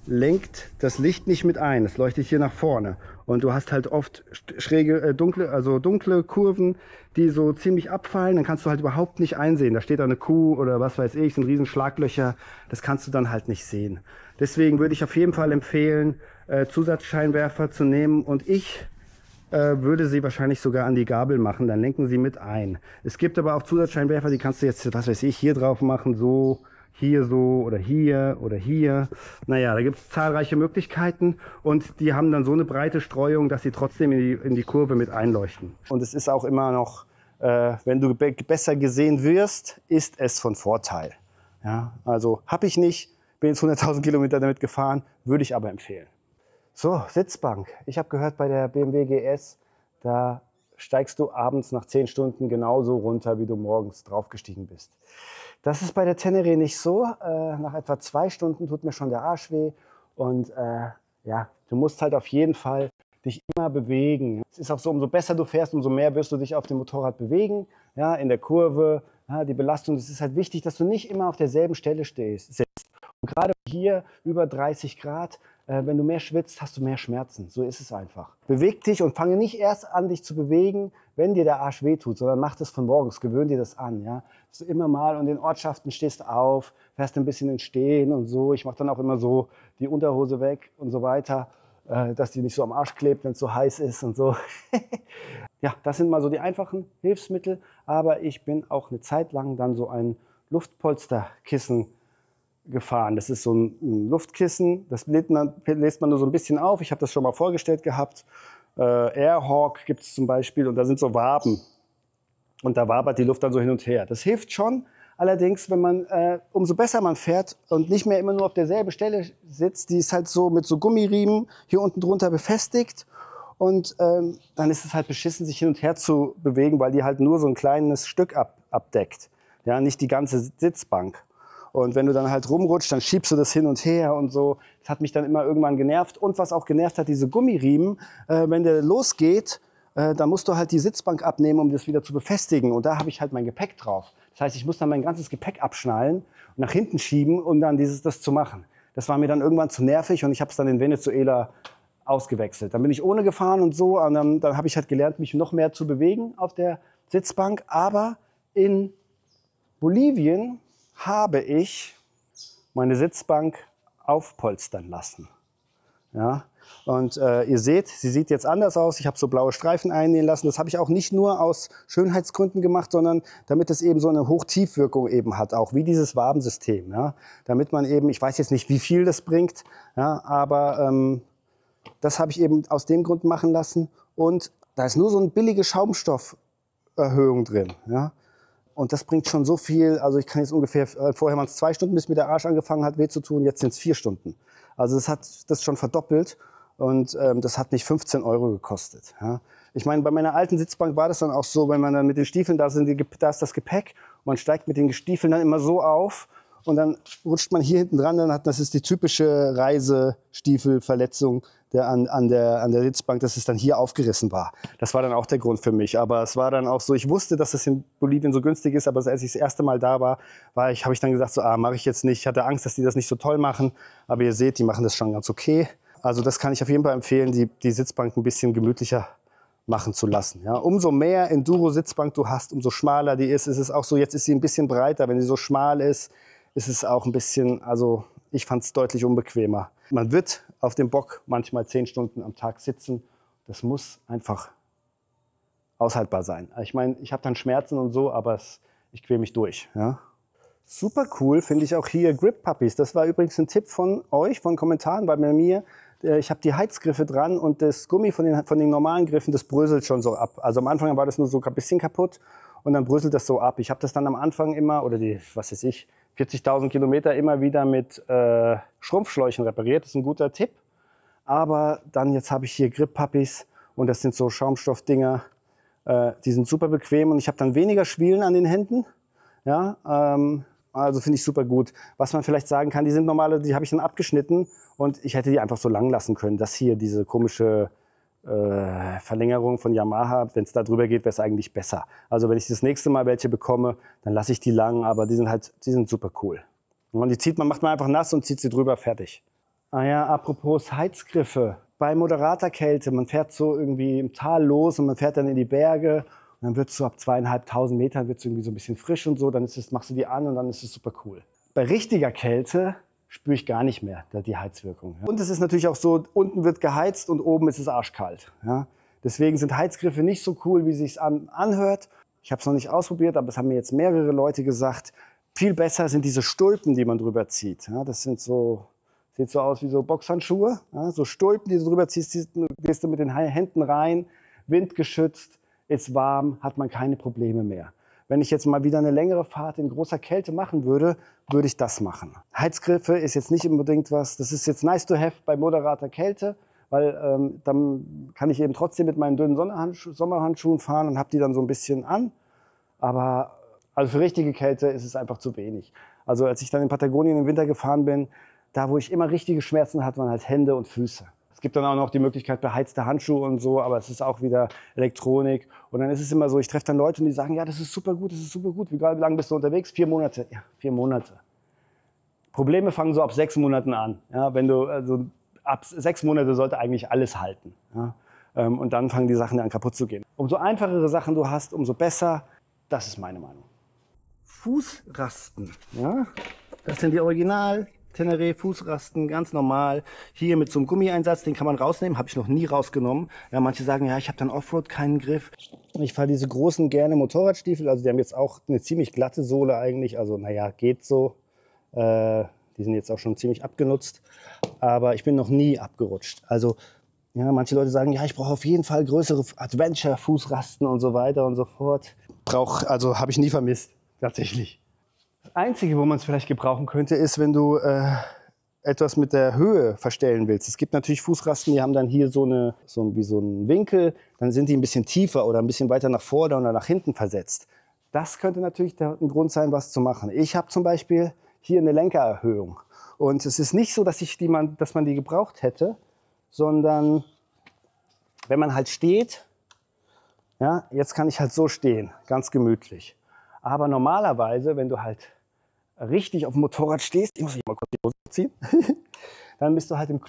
lenkt das Licht nicht mit ein. Es leuchtet hier nach vorne. Und du hast halt oft schräge, dunkle Kurven, die so ziemlich abfallen. Dann kannst du halt überhaupt nicht einsehen. Da steht da eine Kuh oder was weiß ich, sind riesen Schlaglöcher. Das kannst du dann halt nicht sehen. Deswegen würde ich auf jeden Fall empfehlen, Zusatzscheinwerfer zu nehmen. Und ich würde sie wahrscheinlich sogar an die Gabel machen. Dann lenken sie mit ein. Es gibt aber auch Zusatzscheinwerfer, die kannst du jetzt, was weiß ich, hier drauf machen, so. hier so oder hier oder hier. Naja, da gibt es zahlreiche Möglichkeiten und die haben dann so eine breite Streuung, dass sie trotzdem in die Kurve mit einleuchten. Und es ist auch immer noch, wenn du besser gesehen wirst, ist es von Vorteil. Ja, also habe ich nicht, bin jetzt 100.000 Kilometer damit gefahren, würde ich aber empfehlen. So, Sitzbank. Ich habe gehört, bei der BMW GS, da steigst du abends nach 10 Stunden genauso runter, wie du morgens draufgestiegen bist. Das ist bei der Tenere nicht so. Nach etwa 2 Stunden tut mir schon der Arsch weh. Und ja, du musst halt auf jeden Fall dich immer bewegen. Es ist auch so, umso besser du fährst, umso mehr wirst du dich auf dem Motorrad bewegen. Ja, in der Kurve, ja, die Belastung. Es ist halt wichtig, dass du nicht immer auf derselben Stelle sitzt. Und gerade hier über 30 Grad, wenn du mehr schwitzt, hast du mehr Schmerzen. So ist es einfach. Beweg dich und fange nicht erst an, dich zu bewegen, wenn dir der Arsch wehtut, sondern mach das von morgens. Gewöhn dir das an. Ja? Dass du immer mal und in Ortschaften stehst auf, fährst ein bisschen ins Stehen und so. Ich mache dann auch immer so die Unterhose weg und so weiter, dass die nicht so am Arsch klebt, wenn es so heiß ist und so. Ja, das sind mal so die einfachen Hilfsmittel. Aber ich bin auch eine Zeit lang dann so ein Luftpolsterkissen gefahren. Das ist so ein Luftkissen, das lässt man nur so ein bisschen auf. Ich habe das schon mal vorgestellt gehabt. Airhawk gibt es zum Beispiel und da sind so Waben und da wabert die Luft dann so hin und her. Das hilft schon, allerdings, wenn man, umso besser man fährt und nicht mehr immer nur auf derselben Stelle sitzt, die ist halt so mit so Gummiriemen hier unten drunter befestigt und dann ist es halt beschissen, sich hin und her zu bewegen, weil die halt nur so ein kleines Stück abdeckt, ja, nicht die ganze Sitzbank. Und wenn du dann halt rumrutscht, dann schiebst du das hin und her und so. Das hat mich dann immer irgendwann genervt. Und was auch genervt hat, diese Gummiriemen, wenn der losgeht, dann musst du halt die Sitzbank abnehmen, um das wieder zu befestigen. Und da habe ich halt mein Gepäck drauf. Das heißt, ich muss dann mein ganzes Gepäck abschnallen und nach hinten schieben, um dann das zu machen. Das war mir dann irgendwann zu nervig und ich habe es dann in Venezuela ausgewechselt. Dann bin ich ohne gefahren und so. Und dann habe ich halt gelernt, mich noch mehr zu bewegen auf der Sitzbank. Aber in Bolivien habe ich meine Sitzbank aufpolstern lassen. Ja? Und ihr seht, sie sieht jetzt anders aus. Ich habe so blaue Streifen einnähen lassen. Das habe ich auch nicht nur aus Schönheitsgründen gemacht, sondern damit es eben so eine Hochtiefwirkung eben hat, auch wie dieses Wabensystem. Ja? Damit man eben, ich weiß jetzt nicht, wie viel das bringt, ja, aber das habe ich eben aus dem Grund machen lassen. Und da ist nur so eine billige Schaumstofferhöhung drin. Ja? Und das bringt schon so viel, also ich kann jetzt ungefähr, vorher waren es 2 Stunden, bis mir der Arsch angefangen hat weh zu tun, jetzt sind es 4 Stunden. Also das hat das schon verdoppelt und das hat mich 15 € gekostet. Ja. Ich meine, bei meiner alten Sitzbank war das dann auch so, wenn man dann mit den Stiefeln, da ist das Gepäck, man steigt mit den Stiefeln dann immer so auf und dann rutscht man hier hinten dran, das ist die typische Reisestiefelverletzung an der Sitzbank, dass es dann hier aufgerissen war. Das war dann auch der Grund für mich. Aber es war dann auch so, ich wusste, dass es in Bolivien so günstig ist, aber als ich das erste Mal da war, habe ich dann gesagt, so, mache ich jetzt nicht. Ich hatte Angst, dass die das nicht so toll machen. Aber ihr seht, die machen das schon ganz okay. Also das kann ich auf jeden Fall empfehlen, die Sitzbank ein bisschen gemütlicher machen zu lassen. Ja. Umso mehr Enduro-Sitzbank du hast, umso schmaler die ist. Es ist auch so, jetzt ist sie ein bisschen breiter. Wenn sie so schmal ist, ist es auch ein bisschen, also ich fand es deutlich unbequemer. Man wird auf dem Bock manchmal 10 Stunden am Tag sitzen. Das muss einfach aushaltbar sein. Ich meine, ich habe dann Schmerzen und so, aber ich quäle mich durch. Ja. Super cool finde ich auch hier Grip Puppies. Das war übrigens ein Tipp von euch, von Kommentaren, weil bei mir, ich habe die Heizgriffe dran und das Gummi von den normalen Griffen, das bröselt schon so ab. Also am Anfang war das nur so ein bisschen kaputt und dann bröselt das so ab. Ich habe das dann am Anfang immer, oder die, was weiß ich, 40.000 Kilometer immer wieder mit Schrumpfschläuchen repariert. Das ist ein guter Tipp. Aber dann jetzt habe ich hier Grip Puppies und das sind so Schaumstoffdinger. Die sind super bequem und ich habe dann weniger Schwielen an den Händen. Ja, also finde ich super gut. Was man vielleicht sagen kann, die sind normale, die habe ich dann abgeschnitten und ich hätte die einfach so lang lassen können. Das hier, diese komische Verlängerung von Yamaha, wenn es da drüber geht, wäre es eigentlich besser. Also wenn ich das nächste Mal welche bekomme, dann lasse ich die lang, aber die sind super cool. Und die macht man einfach nass und zieht sie drüber, fertig. Ah ja, apropos Heizgriffe. Bei moderater Kälte, man fährt so irgendwie im Tal los und man fährt dann in die Berge und dann wird es so ab 2.500 Metern wird's irgendwie so ein bisschen frisch und so, dann machst du die an und dann ist es super cool. Bei richtiger Kälte spüre ich gar nicht mehr die Heizwirkung. Und es ist natürlich auch so, unten wird geheizt und oben ist es arschkalt. Ja? Deswegen sind Heizgriffe nicht so cool, wie es sich anhört. Ich habe es noch nicht ausprobiert, aber es haben mir jetzt mehrere Leute gesagt, Viel besser sind diese Stulpen, die man drüber zieht. Ja, das sind so, sieht so aus wie so Boxhandschuhe. Ja, so Stulpen, die du drüber ziehst, gehst du mit den Händen rein, windgeschützt, ist warm, hat man keine Probleme mehr. Wenn ich jetzt mal wieder eine längere Fahrt in großer Kälte machen würde, würde ich das machen. Heizgriffe ist jetzt nicht unbedingt was, das ist jetzt nice to have bei moderater Kälte, weil dann kann ich eben trotzdem mit meinen dünnen Sommerhandschuhen fahren und habe die dann so ein bisschen an. Aber also für richtige Kälte ist es einfach zu wenig. Also als ich dann in Patagonien im Winter gefahren bin, da wo ich immer richtige Schmerzen hatte, waren halt Hände und Füße. Es gibt dann auch noch die Möglichkeit beheizte Handschuhe und so, aber es ist auch wieder Elektronik. Und dann ist es immer so, ich treffe dann Leute und die sagen, ja, das ist super gut, das ist super gut. Wie lange bist du unterwegs? 4 Monate. Ja, 4 Monate. Probleme fangen so ab 6 Monaten an. Ja, wenn du, also ab 6 Monate sollte eigentlich alles halten. Ja, und dann fangen die Sachen an kaputt zu gehen. Umso einfachere Sachen du hast, umso besser. Das ist meine Meinung. Fußrasten. Ja, das sind die Original Tenere Fußrasten, ganz normal. Hier mit so einem Gummieinsatz, den kann man rausnehmen, habe ich noch nie rausgenommen. Ja, manche sagen, ja, ich habe dann Offroad keinen Griff. Ich fahre diese großen gerne Motorradstiefel, also die haben jetzt auch eine ziemlich glatte Sohle eigentlich, also naja, geht so. Die sind jetzt auch schon ziemlich abgenutzt, aber ich bin noch nie abgerutscht. Also ja, manche Leute sagen, ja, ich brauche auf jeden Fall größere Adventure-Fußrasten und so weiter und so fort. Also habe ich nie vermisst, tatsächlich. Das Einzige, wo man es vielleicht gebrauchen könnte, ist, wenn du etwas mit der Höhe verstellen willst. Es gibt natürlich Fußrasten, die haben dann hier wie so einen Winkel, dann sind die ein bisschen tiefer oder ein bisschen weiter nach vorne oder nach hinten versetzt. Das könnte natürlich ein Grund sein, was zu machen. Ich habe zum Beispiel hier eine Lenkererhöhung. Und es ist nicht so, dass man die gebraucht hätte, sondern wenn man halt steht, ja, jetzt kann ich halt so stehen, ganz gemütlich. Aber normalerweise, wenn du halt richtig auf dem Motorrad stehst, ich muss mich mal kurz die Hose ziehen, dann bist du halt im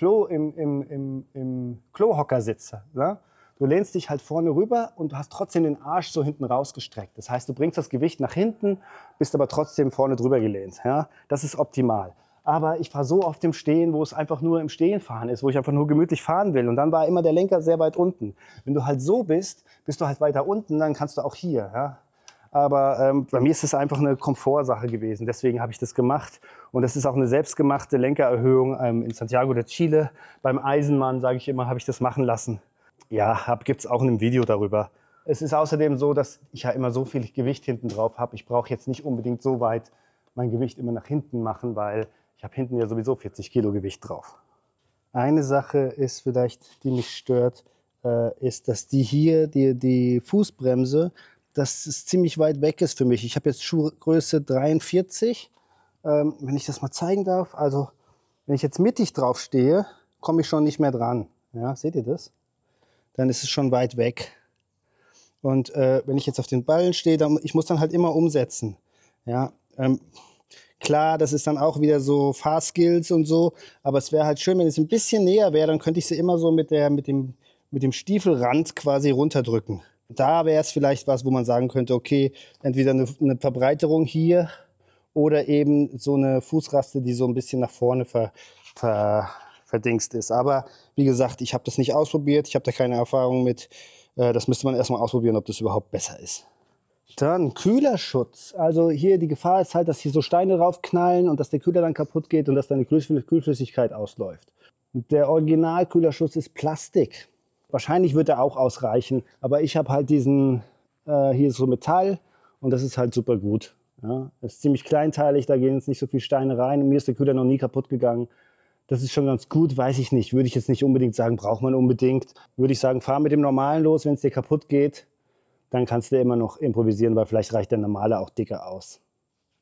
Klohockersitz. Ja? Du lehnst dich halt vorne rüber und du hast trotzdem den Arsch so hinten rausgestreckt. Das heißt, du bringst das Gewicht nach hinten, bist aber trotzdem vorne drüber gelehnt. Ja? Das ist optimal. Aber ich fahre so oft im Stehen, wo es einfach nur im Stehen fahren ist, wo ich einfach nur gemütlich fahren will. Und dann war immer der Lenker sehr weit unten. Wenn du halt so bist, bist du halt weiter unten, dann kannst du auch hier. Ja? Aber bei mir ist es einfach eine Komfortsache gewesen. Deswegen habe ich das gemacht. Und das ist auch eine selbstgemachte Lenkererhöhung in Santiago de Chile. Beim Eisenmann, sage ich immer, habe ich das machen lassen. Ja, gibt es auch ein Video darüber. Es ist außerdem so, dass ich ja immer so viel Gewicht hinten drauf habe. Ich brauche jetzt nicht unbedingt so weit mein Gewicht immer nach hinten machen, weil ich habe hinten ja sowieso 40 Kilo Gewicht drauf. Eine Sache ist vielleicht, die mich stört, ist, dass die Fußbremse, dass es ziemlich weit weg ist für mich. Ich habe jetzt Schuhgröße 43, wenn ich das mal zeigen darf. Also wenn ich jetzt mittig drauf stehe, komme ich schon nicht mehr dran. Ja, seht ihr das? Dann ist es schon weit weg. Und wenn ich jetzt auf den Ballen stehe, ich muss dann halt immer umsetzen. Ja, klar, das ist dann auch wieder so Fahrskills und so, aber es wäre halt schön, wenn es ein bisschen näher wäre, dann könnte ich sie immer so mit dem Stiefelrand quasi runterdrücken. Da wäre es vielleicht was, wo man sagen könnte, okay, entweder eine Verbreiterung hier oder eben so eine Fußraste, die so ein bisschen nach vorne verdingst ist. Aber wie gesagt, ich habe das nicht ausprobiert, ich habe da keine Erfahrung mit. Das müsste man erstmal ausprobieren, ob das überhaupt besser ist. Dann Kühlerschutz. Also hier die Gefahr ist halt, dass hier so Steine draufknallen und dass der Kühler dann kaputt geht und dass deine Kühlflüssigkeit ausläuft. Und der Original-Kühlerschutz ist Plastik. Wahrscheinlich wird er auch ausreichen, aber ich habe halt diesen, hier ist so Metall und das ist halt super gut. Ja, das ist ziemlich kleinteilig, da gehen jetzt nicht so viele Steine rein und mir ist der Kühler noch nie kaputt gegangen. Das ist schon ganz gut, weiß ich nicht. Würde ich jetzt nicht unbedingt sagen, braucht man unbedingt. Würde ich sagen, fahr mit dem Normalen los, wenn es dir kaputt geht. Dann kannst du immer noch improvisieren, weil vielleicht reicht der Normale auch dicker aus.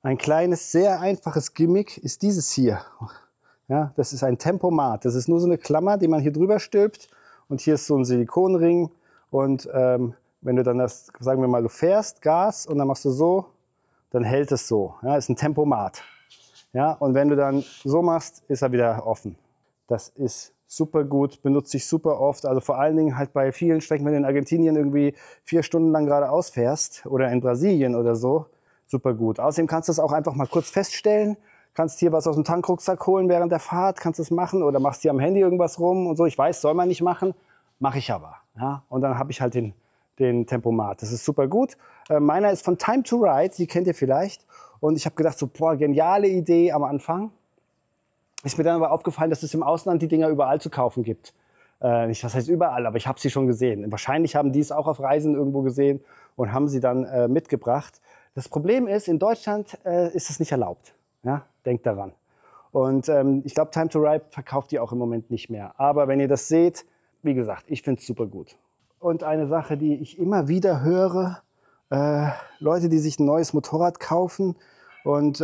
Ein kleines, sehr einfaches Gimmick ist dieses hier. Ja, das ist ein Tempomat. Das ist nur so eine Klammer, die man hier drüber stülpt. Und hier ist so ein Silikonring. Und wenn du dann das, sagen wir mal, du fährst, Gas, und dann machst du so, dann hält es so. Ja, ist ein Tempomat. Ja, und wenn du dann so machst, ist er wieder offen. Das ist super gut, benutze ich super oft. Also vor allen Dingen halt bei vielen Strecken, wenn du in Argentinien irgendwie 4 Stunden lang geradeaus fährst oder in Brasilien oder so, super gut. Außerdem kannst du es auch einfach mal kurz feststellen. Kannst hier was aus dem Tankrucksack holen während der Fahrt, kannst es machen oder machst hier am Handy irgendwas rum und so. Ich weiß, soll man nicht machen, mache ich aber. Ja? Und dann habe ich halt den den Tempomat. Das ist super gut. Meiner ist von Time to Ride, die kennt ihr vielleicht. Und ich habe gedacht, so, boah, geniale Idee am Anfang. Ist mir dann aber aufgefallen, dass es im Ausland die Dinger überall zu kaufen gibt. Nicht, was heißt überall, aber ich habe sie schon gesehen. Wahrscheinlich haben die es auch auf Reisen irgendwo gesehen und haben sie dann mitgebracht. Das Problem ist, in Deutschland ist es nicht erlaubt. Ja? Denkt daran. Und ich glaube, Time to Ride verkauft die auch im Moment nicht mehr. Aber wenn ihr das seht, wie gesagt, ich finde es super gut. Und eine Sache, die ich immer wieder höre, Leute, die sich ein neues Motorrad kaufen und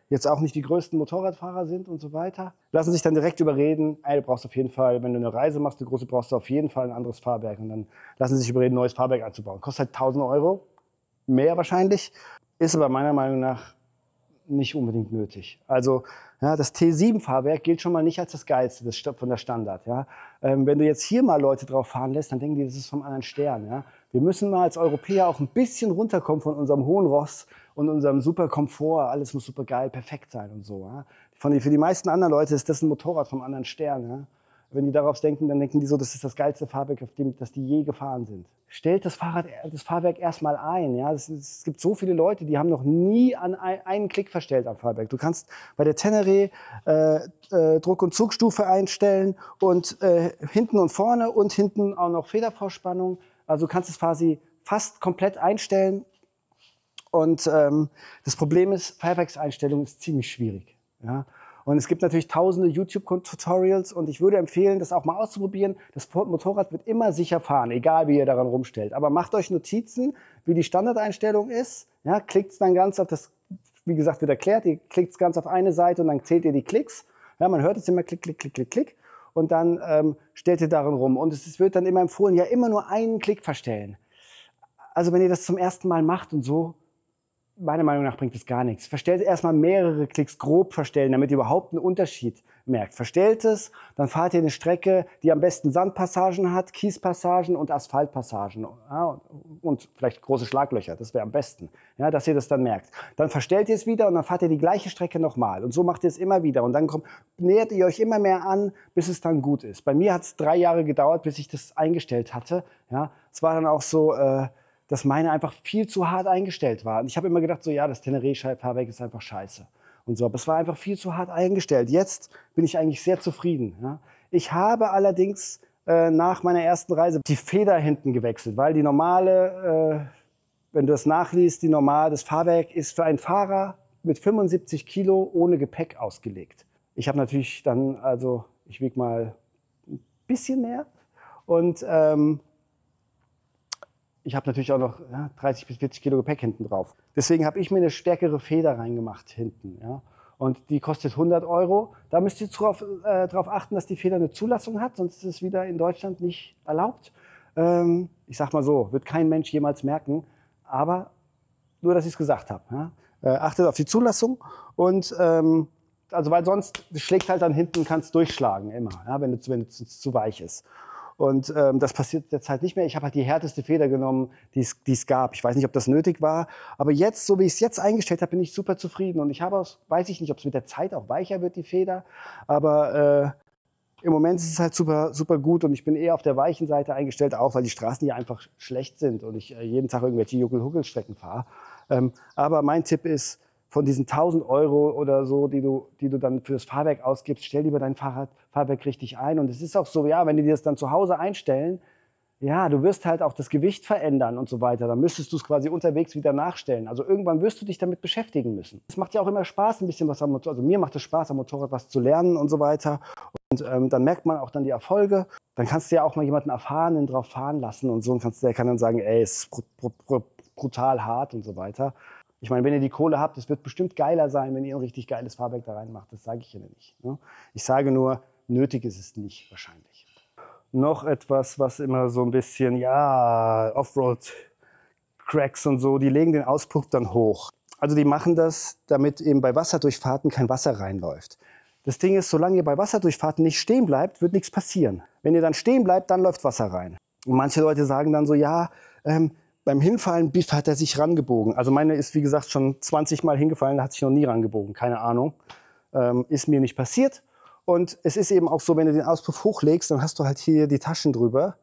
jetzt auch nicht die größten Motorradfahrer sind und so weiter, lassen sich dann direkt überreden, ey, du brauchst auf jeden Fall, wenn du eine Reise machst, eine große, brauchst du auf jeden Fall ein anderes Fahrwerk. Und dann lassen sie sich überreden, ein neues Fahrwerk einzubauen. Kostet halt 1.000 Euro, mehr wahrscheinlich, ist aber meiner Meinung nach nicht unbedingt nötig. Also ja, das T7-Fahrwerk gilt schon mal nicht als das Geilste von der Standard. Ja. Wenn du jetzt hier mal Leute drauf fahren lässt, dann denken die, das ist vom anderen Stern. Ja. Wir müssen mal als Europäer auch ein bisschen runterkommen von unserem hohen Ross und unserem super Komfort. Alles muss super geil, perfekt sein und so. Ja. Für die meisten anderen Leute ist das ein Motorrad vom anderen Stern. Ja. Wenn die darauf denken, dann denken die so, das ist das geilste Fahrwerk, auf dem das die je gefahren sind. Stellt das Fahrwerk erstmal ein. Ja? Es gibt so viele Leute, die haben noch nie einen Klick verstellt am Fahrwerk. Du kannst bei der Tenere Druck- und Zugstufe einstellen und hinten und vorne und hinten auch noch Federvorspannung. Also du kannst es quasi fast komplett einstellen. Und das Problem ist, Fahrwerkseinstellung ist ziemlich schwierig. Ja? Und es gibt natürlich tausende YouTube-Tutorials und ich würde empfehlen, das auch mal auszuprobieren. Das Motorrad wird immer sicher fahren, egal wie ihr daran rumstellt. Aber macht euch Notizen, wie die Standardeinstellung ist. Ja, klickt dann ganz auf das, wie gesagt, wird erklärt, ihr klickt ganz auf eine Seite und dann zählt ihr die Klicks. Ja, man hört es immer klick, klick, klick, klick, klick. Und dann stellt ihr darin rum. Und es wird dann immer empfohlen, ja immer nur einen Klick verstellen. Also wenn ihr das zum ersten Mal macht und so, meiner Meinung nach bringt es gar nichts. Verstellt erstmal mehrere Klicks grob verstellen, damit ihr überhaupt einen Unterschied merkt. Verstellt es, dann fahrt ihr eine Strecke, die am besten Sandpassagen hat, Kiespassagen und Asphaltpassagen. Ja, und vielleicht große Schlaglöcher, das wäre am besten, ja, dass ihr das dann merkt. Dann verstellt ihr es wieder und dann fahrt ihr die gleiche Strecke nochmal. Und so macht ihr es immer wieder. Und dann nähert ihr euch immer mehr an, bis es dann gut ist. Bei mir hat es 3 Jahre gedauert, bis ich das eingestellt hatte. Ja, es war dann auch so, dass meine einfach viel zu hart eingestellt war. Und ich habe immer gedacht, so ja, das Tenere-Fahrwerk ist einfach scheiße. Und so, aber es war einfach viel zu hart eingestellt. Jetzt bin ich eigentlich sehr zufrieden. Ja. Ich habe allerdings nach meiner ersten Reise die Feder hinten gewechselt, weil die normale, wenn du das nachliest, das Fahrwerk ist für einen Fahrer mit 75 Kilo ohne Gepäck ausgelegt. Ich habe natürlich dann, also ich wiege mal ein bisschen mehr und ich habe natürlich auch noch 30 bis 40 Kilo Gepäck hinten drauf. Deswegen habe ich mir eine stärkere Feder reingemacht hinten. Ja? Und die kostet 100 Euro. Da müsst ihr darauf achten, dass die Feder eine Zulassung hat, sonst ist es wieder in Deutschland nicht erlaubt. Ich sag mal so, wird kein Mensch jemals merken, aber nur, dass ich es gesagt habe. Ja? Achtet auf die Zulassung und also weil sonst schlägt halt dann hinten, kannst durchschlagen immer, ja? wenn es zu weich ist. Und das passiert derzeit nicht mehr. Ich habe halt die härteste Feder genommen, die es gab. Ich weiß nicht, ob das nötig war. Aber jetzt, so wie ich es jetzt eingestellt habe, bin ich super zufrieden. Und weiß ich nicht, ob es mit der Zeit auch weicher wird, die Feder. Aber im Moment ist es halt super, super gut. Und ich bin eher auf der weichen Seite eingestellt, auch weil die Straßen hier einfach schlecht sind und ich jeden Tag irgendwelche Juckel-Huckel-Strecken fahre. Aber mein Tipp ist, von diesen 1.000 Euro oder so, die du dann für das Fahrwerk ausgibst, stell lieber dein Fahrwerk richtig ein. Und es ist auch so, ja, wenn die das dann zu Hause einstellen, ja, du wirst halt auch das Gewicht verändern und so weiter. Dann müsstest du es quasi unterwegs wieder nachstellen. Also irgendwann wirst du dich damit beschäftigen müssen. Es macht ja auch immer Spaß, ein bisschen was am Motorrad. Also mir macht es Spaß, am Motorrad was zu lernen und so weiter. Und dann merkt man auch dann die Erfolge. Dann kannst du ja auch mal jemanden Erfahrenen drauf fahren lassen und so. Und der kann dann sagen, ey, es ist brutal hart und so weiter. Ich meine, wenn ihr die Kohle habt, es wird bestimmt geiler sein, wenn ihr ein richtig geiles Fahrwerk da reinmacht. Das sage ich Ihnen nicht. Ne? Ich sage nur, nötig ist es nicht wahrscheinlich. Noch etwas, was immer so ein bisschen, ja, Offroad-Cracks und so, die legen den Auspuff dann hoch. Also die machen das, damit eben bei Wasserdurchfahrten kein Wasser reinläuft. Das Ding ist, solange ihr bei Wasserdurchfahrten nicht stehen bleibt, wird nichts passieren. Wenn ihr dann stehen bleibt, dann läuft Wasser rein. Und manche Leute sagen dann so, ja, beim Hinfallen hat er sich rangebogen. Also meine ist, wie gesagt, schon 20 Mal hingefallen, da hat sich noch nie rangebogen. Keine Ahnung. Ist mir nicht passiert. Und es ist eben auch so, wenn du den Auspuff hochlegst, dann hast du halt hier die Taschen drüber.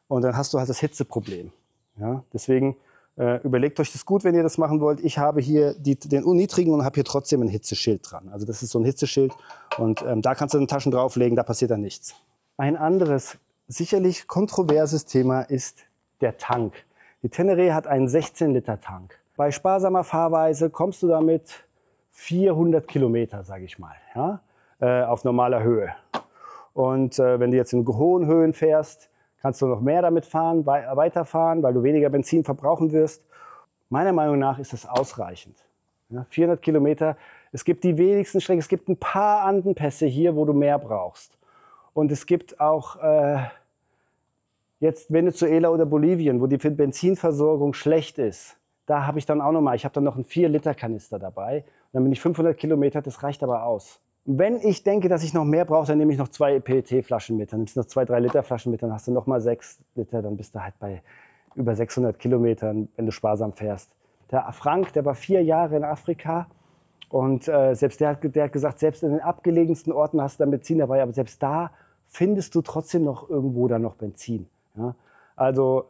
Und dann hast du halt das Hitzeproblem. Ja? Deswegen überlegt euch das gut, wenn ihr das machen wollt. Ich habe hier den niedrigen und habe hier trotzdem ein Hitzeschild dran. Also das ist so ein Hitzeschild und da kannst du den Taschen drauflegen, da passiert dann nichts. Ein anderes, sicherlich kontroverses Thema ist der Tank. Die Tenere hat einen 16-Liter-Tank. Bei sparsamer Fahrweise kommst du damit 400 Kilometer, sage ich mal, ja? Auf normaler Höhe. Und wenn du jetzt in hohen Höhen fährst, kannst du noch mehr damit fahren, weiterfahren, weil du weniger Benzin verbrauchen wirst. Meiner Meinung nach ist das ausreichend. Ja, 400 Kilometer. Es gibt die wenigsten Strecken. Es gibt ein paar Andenpässe hier, wo du mehr brauchst. Und es gibt auch jetzt Venezuela oder Bolivien, wo die Benzinversorgung schlecht ist. Da habe ich dann auch ich habe dann noch einen 4-Liter-Kanister dabei. Und dann bin ich 500 Kilometer, das reicht aber aus. Wenn ich denke, dass ich noch mehr brauche, dann nehme ich noch 2 PET-Flaschen mit. Dann nimmst du noch 2, 3 Liter Flaschen mit, dann hast du noch mal 6 Liter. Dann bist du halt bei über 600 Kilometern, wenn du sparsam fährst. Der Frank, der war 4 Jahre in Afrika und selbst der hat gesagt, selbst in den abgelegensten Orten hast du dann Benzin dabei, aber selbst da findest du trotzdem noch irgendwo dann noch Benzin. Ja? Also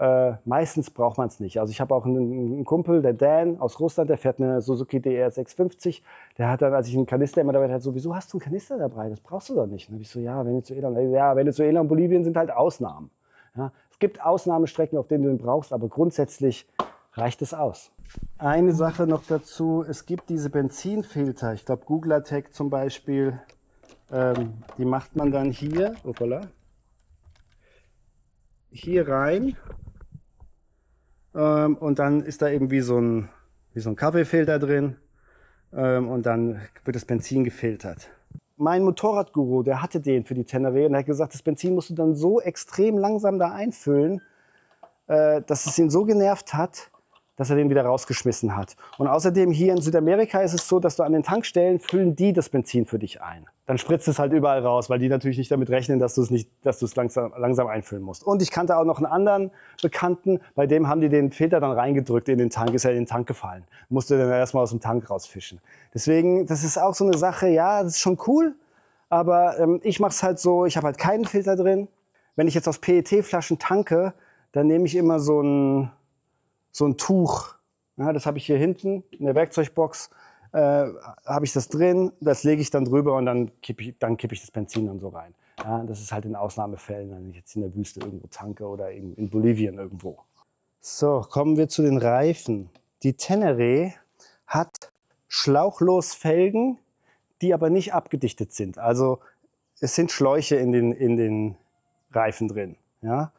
meistens braucht man es nicht. Also ich habe auch einen Kumpel, der Dan aus Russland, der fährt eine Suzuki DR 650. Der hat dann, als ich einen Kanister immer dabei hatte, so, wieso hast du einen Kanister dabei? Das brauchst du doch nicht. Und dann habe ich so, ja, Venezuela und Bolivien sind halt Ausnahmen. Ja? Es gibt Ausnahmestrecken, auf denen du ihn brauchst, aber grundsätzlich reicht es aus. Eine Sache noch dazu, es gibt diese Benzinfilter, ich glaube Googlatec zum Beispiel, die macht man dann hier, hier rein und dann ist da eben wie so ein Kaffeefilter drin und dann wird das Benzin gefiltert. Mein Motorradguru, der hatte den für die Tenere und er hat gesagt, das Benzin musst du dann so extrem langsam da einfüllen, dass es ihn so genervt hat, dass er den wieder rausgeschmissen hat. Und außerdem hier in Südamerika ist es so, dass du an den Tankstellen füllen die das Benzin für dich ein. Dann spritzt es halt überall raus, weil die natürlich nicht damit rechnen, dass du es langsam einfüllen musst. Und ich kannte auch noch einen anderen Bekannten, bei dem haben die den Filter dann reingedrückt in den Tank, ist er in den Tank gefallen. Musste dann erstmal aus dem Tank rausfischen. Deswegen, das ist auch so eine Sache, ja, das ist schon cool, aber ich mache es halt so, ich habe halt keinen Filter drin. Wenn ich jetzt aus PET-Flaschen tanke, dann nehme ich immer so ein Tuch, ja, das habe ich hier hinten in der Werkzeugbox, habe ich das drin, das lege ich dann drüber und dann kippe ich das Benzin dann so rein. Ja, das ist halt in Ausnahmefällen, wenn ich jetzt in der Wüste irgendwo tanke oder in Bolivien irgendwo. So, kommen wir zu den Reifen. Die Tenere hat Schlauchlosfelgen, die aber nicht abgedichtet sind. Also es sind Schläuche in den Reifen drin. Ja?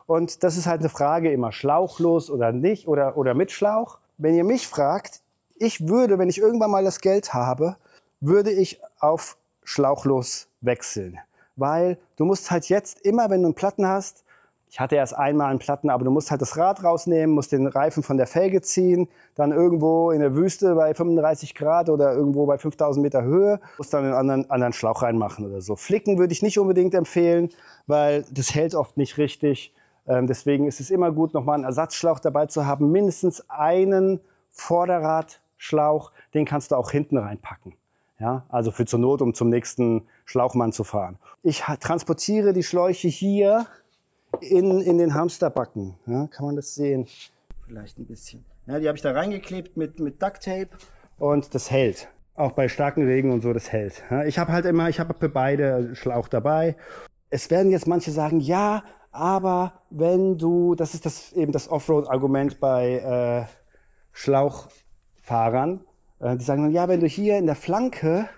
Und das ist halt eine Frage immer, schlauchlos oder nicht oder mit Schlauch. Wenn ihr mich fragt, ich würde, wenn ich irgendwann mal das Geld habe, würde ich auf schlauchlos wechseln. Weil du musst halt jetzt immer, wenn du einen Platten hast, ich hatte erst einmal einen Platten, aber du musst halt das Rad rausnehmen, musst den Reifen von der Felge ziehen, dann irgendwo in der Wüste bei 35 Grad oder irgendwo bei 5000 Meter Höhe, musst dann einen anderen Schlauch reinmachen oder so. Flicken würde ich nicht unbedingt empfehlen, weil das hält oft nicht richtig. Deswegen ist es immer gut, nochmal einen Ersatzschlauch dabei zu haben. Mindestens einen Vorderradschlauch, den kannst du auch hinten reinpacken. Ja, also für zur Not, um zum nächsten Schlauchmann zu fahren. Ich transportiere die Schläuche hier in den Hamsterbacken. Ja, kann man das sehen? Vielleicht ein bisschen. Ja, die habe ich da reingeklebt mit Duct Tape und das hält. Auch bei starken Regen und so, das hält. Ja, ich habe für beide Schlauch dabei. Es werden jetzt manche sagen, ja, aber wenn du, das ist eben das Offroad-Argument bei Schlauchfahrern, die sagen dann, ja, wenn du hier in der Flanke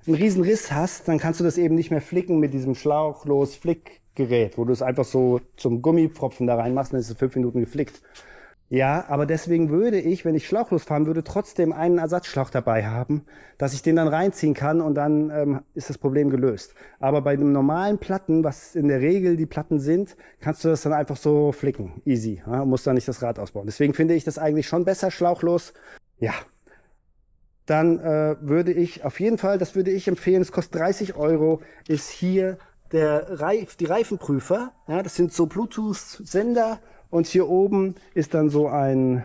einen riesen Riss hast, dann kannst du das eben nicht mehr flicken mit diesem Schlauchlos-Flickgerät, wo du es einfach so zum Gummipfropfen da reinmachst, dann ist es 5 Minuten geflickt. Ja, aber deswegen würde ich, wenn ich schlauchlos fahren würde, trotzdem einen Ersatzschlauch dabei haben, dass ich den dann reinziehen kann und dann ist das Problem gelöst. Aber bei einem normalen Platten, was in der Regel die Platten sind, kannst du das dann einfach so flicken. Easy. Ja, musst dann nicht das Rad ausbauen. Deswegen finde ich das eigentlich schon besser, schlauchlos. Ja. Dann würde ich auf jeden Fall, das würde ich empfehlen, es kostet 30 €, ist hier die Reifenprüfer. Ja, das sind so Bluetooth-Sender. Und hier oben ist dann so ein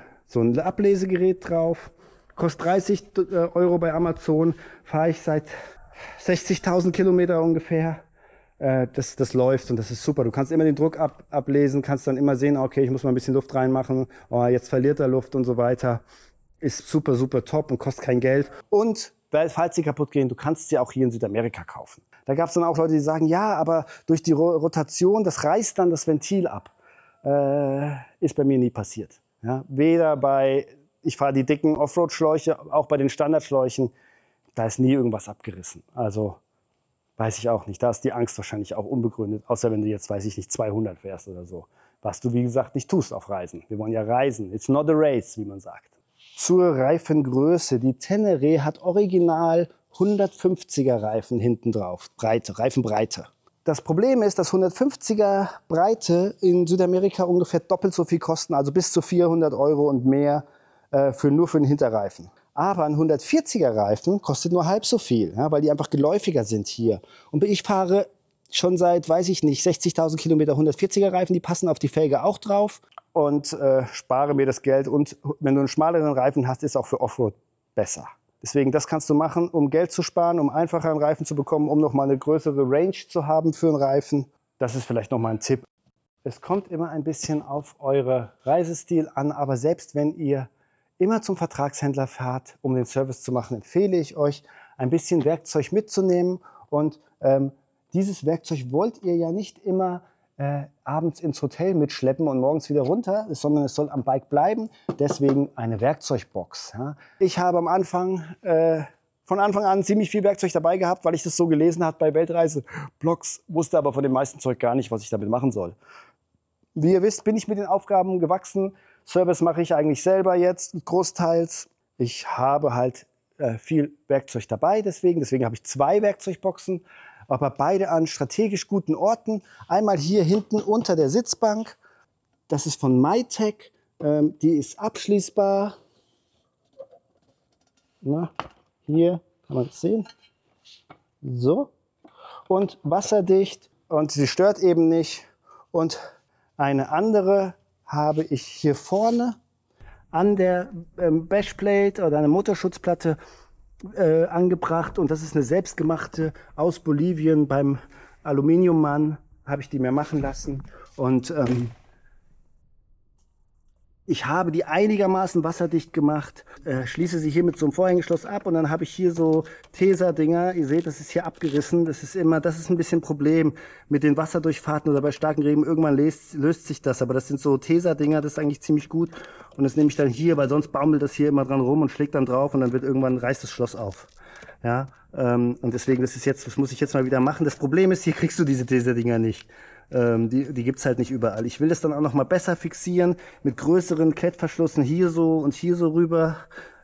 Ablesegerät drauf. Kostet 30 € bei Amazon. Fahre ich seit 60.000 Kilometer ungefähr. das läuft und das ist super. Du kannst immer den Druck ablesen, kannst dann immer sehen, okay, ich muss mal ein bisschen Luft reinmachen, oh, jetzt verliert er Luft und so weiter. Ist super, super top und kostet kein Geld. Und falls sie kaputt gehen, du kannst sie auch hier in Südamerika kaufen. Da gab es dann auch Leute, die sagen, ja, aber durch die Rotation, das reißt dann das Ventil ab. Ist bei mir nie passiert. Ja? Weder ich fahre die dicken Offroad-Schläuche, auch bei den Standardschläuchen, da ist nie irgendwas abgerissen. Also weiß ich auch nicht. Da ist die Angst wahrscheinlich auch unbegründet, außer wenn du jetzt, weiß ich nicht, 200 fährst oder so. Was du, wie gesagt, nicht tust auf Reisen. Wir wollen ja reisen. It's not a race, wie man sagt. Zur Reifengröße. Die Tenere hat original 150er Reifen hinten drauf. Reifenbreite. Das Problem ist, dass 150er Breite in Südamerika ungefähr doppelt so viel kosten, also bis zu 400 € und mehr nur für den Hinterreifen. Aber ein 140er Reifen kostet nur halb so viel, ja, weil die einfach geläufiger sind hier. Und ich fahre schon seit, weiß ich nicht, 60.000 Kilometer 140er Reifen, die passen auf die Felge auch drauf und spare mir das Geld. Und wenn du einen schmaleren Reifen hast, ist auch für Offroad besser. Deswegen, das kannst du machen, um Geld zu sparen, um einfacher einen Reifen zu bekommen, um nochmal eine größere Range zu haben für einen Reifen. Das ist vielleicht nochmal ein Tipp. Es kommt immer ein bisschen auf euren Reisestil an, aber selbst wenn ihr immer zum Vertragshändler fahrt, um den Service zu machen, empfehle ich euch, ein bisschen Werkzeug mitzunehmen. Und dieses Werkzeug wollt ihr ja nicht immer abends ins Hotel mitschleppen und morgens wieder runter, sondern es soll am Bike bleiben. Deswegen eine Werkzeugbox. Ja. Ich habe von Anfang an ziemlich viel Werkzeug dabei gehabt, weil ich das so gelesen habe bei Weltreiseblogs, wusste aber von dem meisten Zeug gar nicht, was ich damit machen soll. Wie ihr wisst, bin ich mit den Aufgaben gewachsen. Service mache ich eigentlich selber jetzt großteils. Ich habe halt viel Werkzeug dabei, deswegen habe ich 2 Werkzeugboxen, aber beide an strategisch guten Orten. Einmal hier hinten unter der Sitzbank. Das ist von Mytec. Die ist abschließbar. Na, hier kann man das sehen. So. Und wasserdicht und sie stört eben nicht. Und eine andere habe ich hier vorne an der Bashplate oder einer Motorschutzplatte angebracht. Und das ist eine selbstgemachte aus Bolivien beim Aluminiummann. Habe ich die mir machen lassen. Und ich habe die einigermaßen wasserdicht gemacht, schließe sie hier mit so einem Vorhängeschloss ab und dann habe ich hier so Tesa-Dinger. Ihr seht, das ist hier abgerissen. Das ist ein bisschen ein Problem mit den Wasserdurchfahrten oder bei starken Regen. Irgendwann löst sich das, aber das sind so Tesa-Dinger, das ist eigentlich ziemlich gut. Und das nehme ich dann hier, weil sonst baumelt das hier immer dran rum und schlägt dann drauf und dann reißt das Schloss auf. Ja, und deswegen, das muss ich jetzt mal wieder machen. Das Problem ist, hier kriegst du diese Tesa-Dinger nicht. Die gibt es halt nicht überall. Ich will das dann auch noch mal besser fixieren mit größeren Klettverschlüssen hier so und hier so rüber,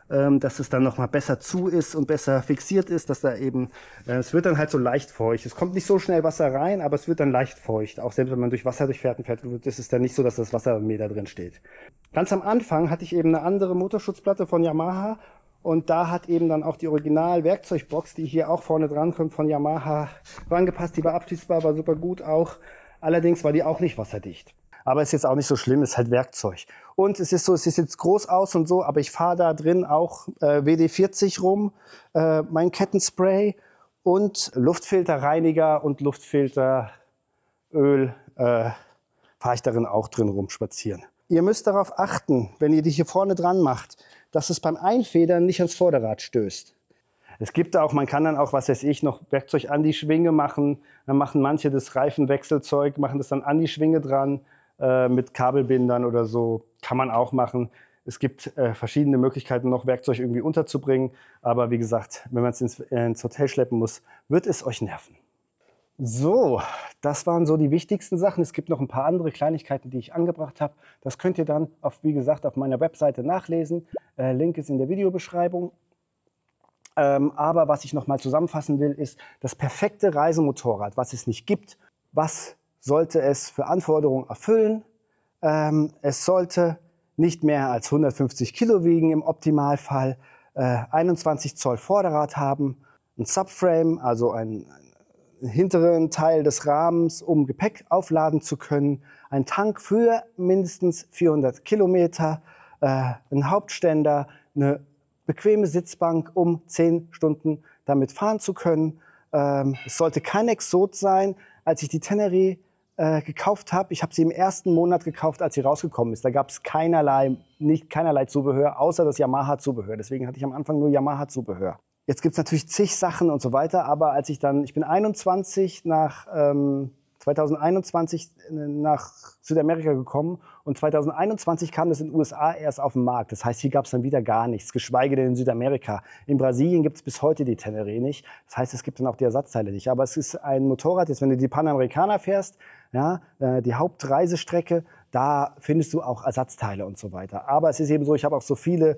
dass es dann noch mal besser zu ist und besser fixiert ist, dass da eben, es wird dann halt so leicht feucht. Es kommt nicht so schnell Wasser rein, aber es wird dann leicht feucht. Auch selbst wenn man durch Wasserdurchfährten fährt, ist es dann nicht so, dass das Wassermeter drin steht. Ganz am Anfang hatte ich eben eine andere Motorschutzplatte von Yamaha und da hat eben dann auch die Original-Werkzeugbox, die hier auch vorne dran kommt, von Yamaha rangepasst. Die war abschließbar, war super gut auch. Allerdings war die auch nicht wasserdicht. Aber ist jetzt auch nicht so schlimm, ist halt Werkzeug. Und es ist so, es ist jetzt groß aus und so, aber ich fahre da drin auch WD-40 rum, mein Kettenspray und Luftfilterreiniger und Luftfilteröl fahre ich darin auch drin rum spazieren. Ihr müsst darauf achten, wenn ihr die hier vorne dran macht, dass es beim Einfedern nicht ans Vorderrad stößt. Es gibt auch, man kann dann auch, was weiß ich, noch Werkzeug an die Schwinge machen. Dann machen manche das Reifenwechselzeug, machen das dann an die Schwinge dran mit Kabelbindern oder so. Kann man auch machen. Es gibt verschiedene Möglichkeiten, noch Werkzeug irgendwie unterzubringen. Aber wie gesagt, wenn man es ins Hotel schleppen muss, wird es euch nerven. So, das waren so die wichtigsten Sachen. Es gibt noch ein paar andere Kleinigkeiten, die ich angebracht habe. Das könnt ihr dann, wie gesagt, auf meiner Webseite nachlesen. Link ist in der Videobeschreibung. Aber was ich noch mal zusammenfassen will, ist das perfekte Reisemotorrad, was es nicht gibt. Was sollte es für Anforderungen erfüllen? Es sollte nicht mehr als 150 Kilo wiegen im Optimalfall, 21 Zoll Vorderrad haben, ein Subframe, also einen hinteren Teil des Rahmens, um Gepäck aufladen zu können, ein Tank für mindestens 400 Kilometer, ein Hauptständer, eine bequeme Sitzbank, um 10 Stunden damit fahren zu können. Es sollte kein Exot sein, als ich die Tenere gekauft habe, ich habe sie im ersten Monat gekauft, als sie rausgekommen ist. Da gab es keinerlei Zubehör, außer das Yamaha-Zubehör. Deswegen hatte ich am Anfang nur Yamaha-Zubehör. Jetzt gibt es natürlich zig Sachen und so weiter, aber als ich bin 2021 nach Südamerika gekommen und 2021 kam das in den USA erst auf den Markt. Das heißt, hier gab es dann wieder gar nichts, geschweige denn in Südamerika. In Brasilien gibt es bis heute die Tenere nicht. Das heißt, es gibt dann auch die Ersatzteile nicht. Aber es ist ein Motorrad, jetzt wenn du die Panamericana fährst, ja, die Hauptreisestrecke, da findest du auch Ersatzteile und so weiter. Aber es ist eben so, ich habe auch so viele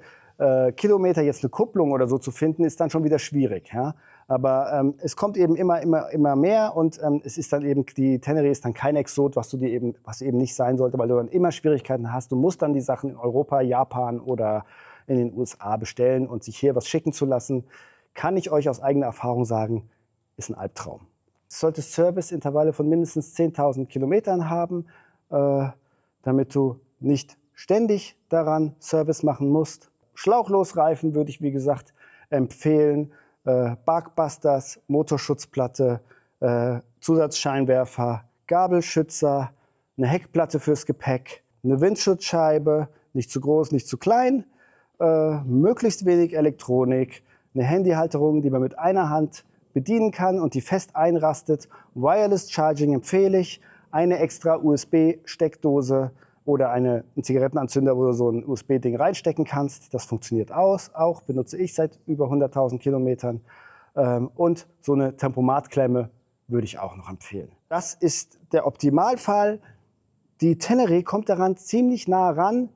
Kilometer, jetzt eine Kupplung oder so zu finden, ist dann schon wieder schwierig. Ja? Aber es kommt eben immer mehr und es ist dann eben, die Tenere ist dann kein Exot, was eben nicht sein sollte, weil du dann immer Schwierigkeiten hast. Du musst dann die Sachen in Europa, Japan oder in den USA bestellen und sich hier was schicken zu lassen, kann ich euch aus eigener Erfahrung sagen, ist ein Albtraum. Es sollte Serviceintervalle von mindestens 10.000 Kilometern haben, damit du nicht ständig daran Service machen musst. Schlauchlosreifen würde ich, wie gesagt, empfehlen. Barkbusters, Motorschutzplatte, Zusatzscheinwerfer, Gabelschützer, eine Heckplatte fürs Gepäck, eine Windschutzscheibe, nicht zu groß, nicht zu klein, möglichst wenig Elektronik, eine Handyhalterung, die man mit einer Hand bedienen kann und die fest einrastet. Wireless Charging empfehle ich, eine extra USB-Steckdose oder einen Zigarettenanzünder, wo du so ein USB-Ding reinstecken kannst. Das funktioniert auch, benutze ich seit über 100.000 Kilometern. Und so eine Tempomatklemme würde ich auch noch empfehlen. Das ist der Optimalfall. Die Tenere kommt daran ziemlich nah ran,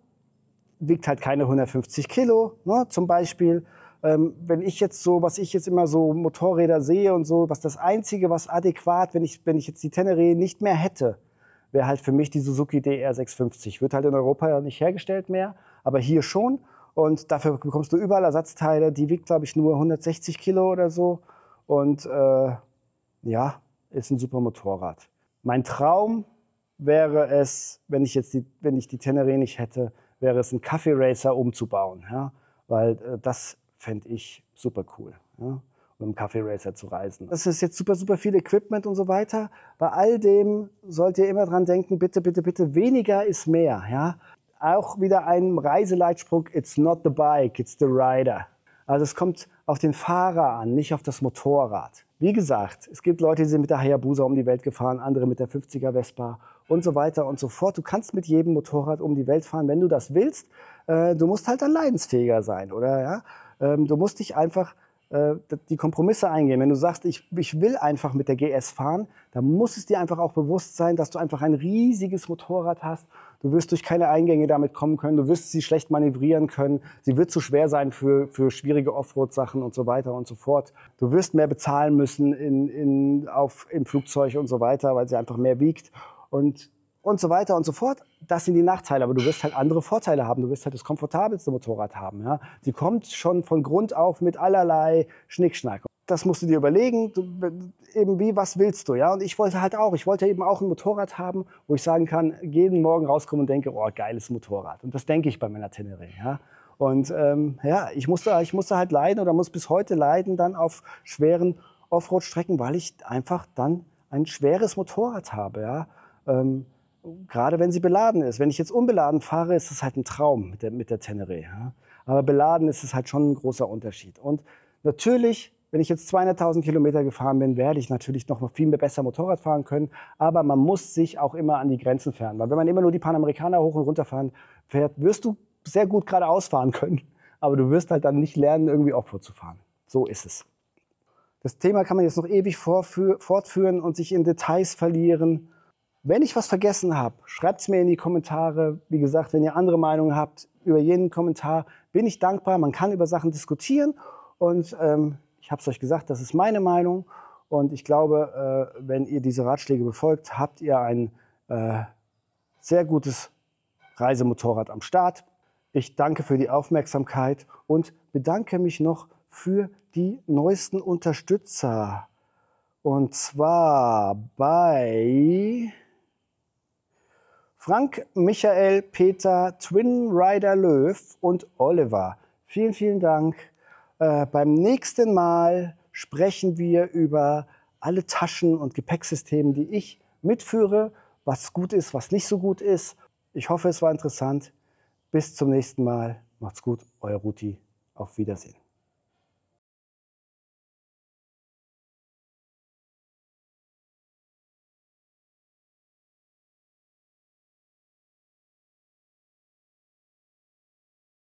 wiegt halt keine 150 Kilo, ne, zum Beispiel. Wenn ich jetzt so, was ich jetzt immer so Motorräder sehe und so, was das Einzige, was adäquat, wenn ich jetzt die Tenere nicht mehr hätte, wäre halt für mich die Suzuki DR650. Wird halt in Europa ja nicht hergestellt mehr, aber hier schon. Und dafür bekommst du überall Ersatzteile. Die wiegt, glaube ich, nur 160 Kilo oder so. Und ja, ist ein super Motorrad. Mein Traum wäre es, wenn ich die Tenere nicht hätte, wäre es ein Kaffee Racer umzubauen. Ja? Weil das fände ich super cool. Ja? Mit dem Kaffee Racer zu reisen. Das ist jetzt super viel Equipment und so weiter. Bei all dem sollt ihr immer dran denken, bitte, weniger ist mehr. Ja? Auch wieder ein Reiseleitspruch, it's not the bike, it's the rider. Also es kommt auf den Fahrer an, nicht auf das Motorrad. Wie gesagt, es gibt Leute, die sind mit der Hayabusa um die Welt gefahren, andere mit der 50er Vespa und so weiter und so fort. Du kannst mit jedem Motorrad um die Welt fahren, wenn du das willst. Du musst halt dann leidensfähiger sein, oder? Ja? Du musst dich einfach die Kompromisse eingehen. Wenn du sagst, ich will einfach mit der GS fahren, dann muss es dir einfach auch bewusst sein, dass du einfach ein riesiges Motorrad hast. Du wirst durch keine Eingänge damit kommen können, du wirst sie schlecht manövrieren können, sie wird zu schwer sein für schwierige Offroad-Sachen und so weiter und so fort. Du wirst mehr bezahlen müssen im Flugzeug und so weiter, weil sie einfach mehr wiegt und so weiter und so fort. Das sind die Nachteile, aber du wirst halt andere Vorteile haben. Du wirst halt das komfortabelste Motorrad haben. Ja? Die kommt schon von Grund auf mit allerlei Schnickschnack. Das musst du dir überlegen, was willst du? Ja? Und ich wollte eben auch ein Motorrad haben, wo ich sagen kann, jeden Morgen rauskomme und denke, oh, geiles Motorrad. Und das denke ich bei meiner Tenere. Ja? Und ich musste halt leiden oder muss bis heute leiden dann auf schweren Offroad-Strecken, weil ich einfach dann ein schweres Motorrad habe. Ja? Gerade wenn sie beladen ist. Wenn ich jetzt unbeladen fahre, ist es halt ein Traum mit der Tenere. Ja? Aber beladen ist es halt schon ein großer Unterschied. Und natürlich, wenn ich jetzt 200.000 Kilometer gefahren bin, werde ich natürlich noch viel besser Motorrad fahren können. Aber man muss sich auch immer an die Grenzen fahren. Weil wenn man immer nur die Panamericana hoch und runter fährt, wirst du sehr gut geradeaus fahren können. Aber du wirst halt dann nicht lernen, irgendwie Offroad zu fahren. So ist es. Das Thema kann man jetzt noch ewig fortführen und sich in Details verlieren. Wenn ich was vergessen habe, schreibt es mir in die Kommentare. Wie gesagt, wenn ihr andere Meinungen habt über jeden Kommentar, bin ich dankbar. Man kann über Sachen diskutieren und ich habe es euch gesagt, das ist meine Meinung. Und ich glaube, wenn ihr diese Ratschläge befolgt, habt ihr ein sehr gutes Reisemotorrad am Start. Ich danke für die Aufmerksamkeit und bedanke mich noch für die neuesten Unterstützer. Und zwar bei Frank, Michael, Peter, Twin Rider Löw und Oliver. Vielen Dank. Beim nächsten Mal sprechen wir über alle Taschen und Gepäcksysteme, die ich mitführe, was gut ist, was nicht so gut ist. Ich hoffe, es war interessant. Bis zum nächsten Mal. Macht's gut, euer Ruti. Auf Wiedersehen.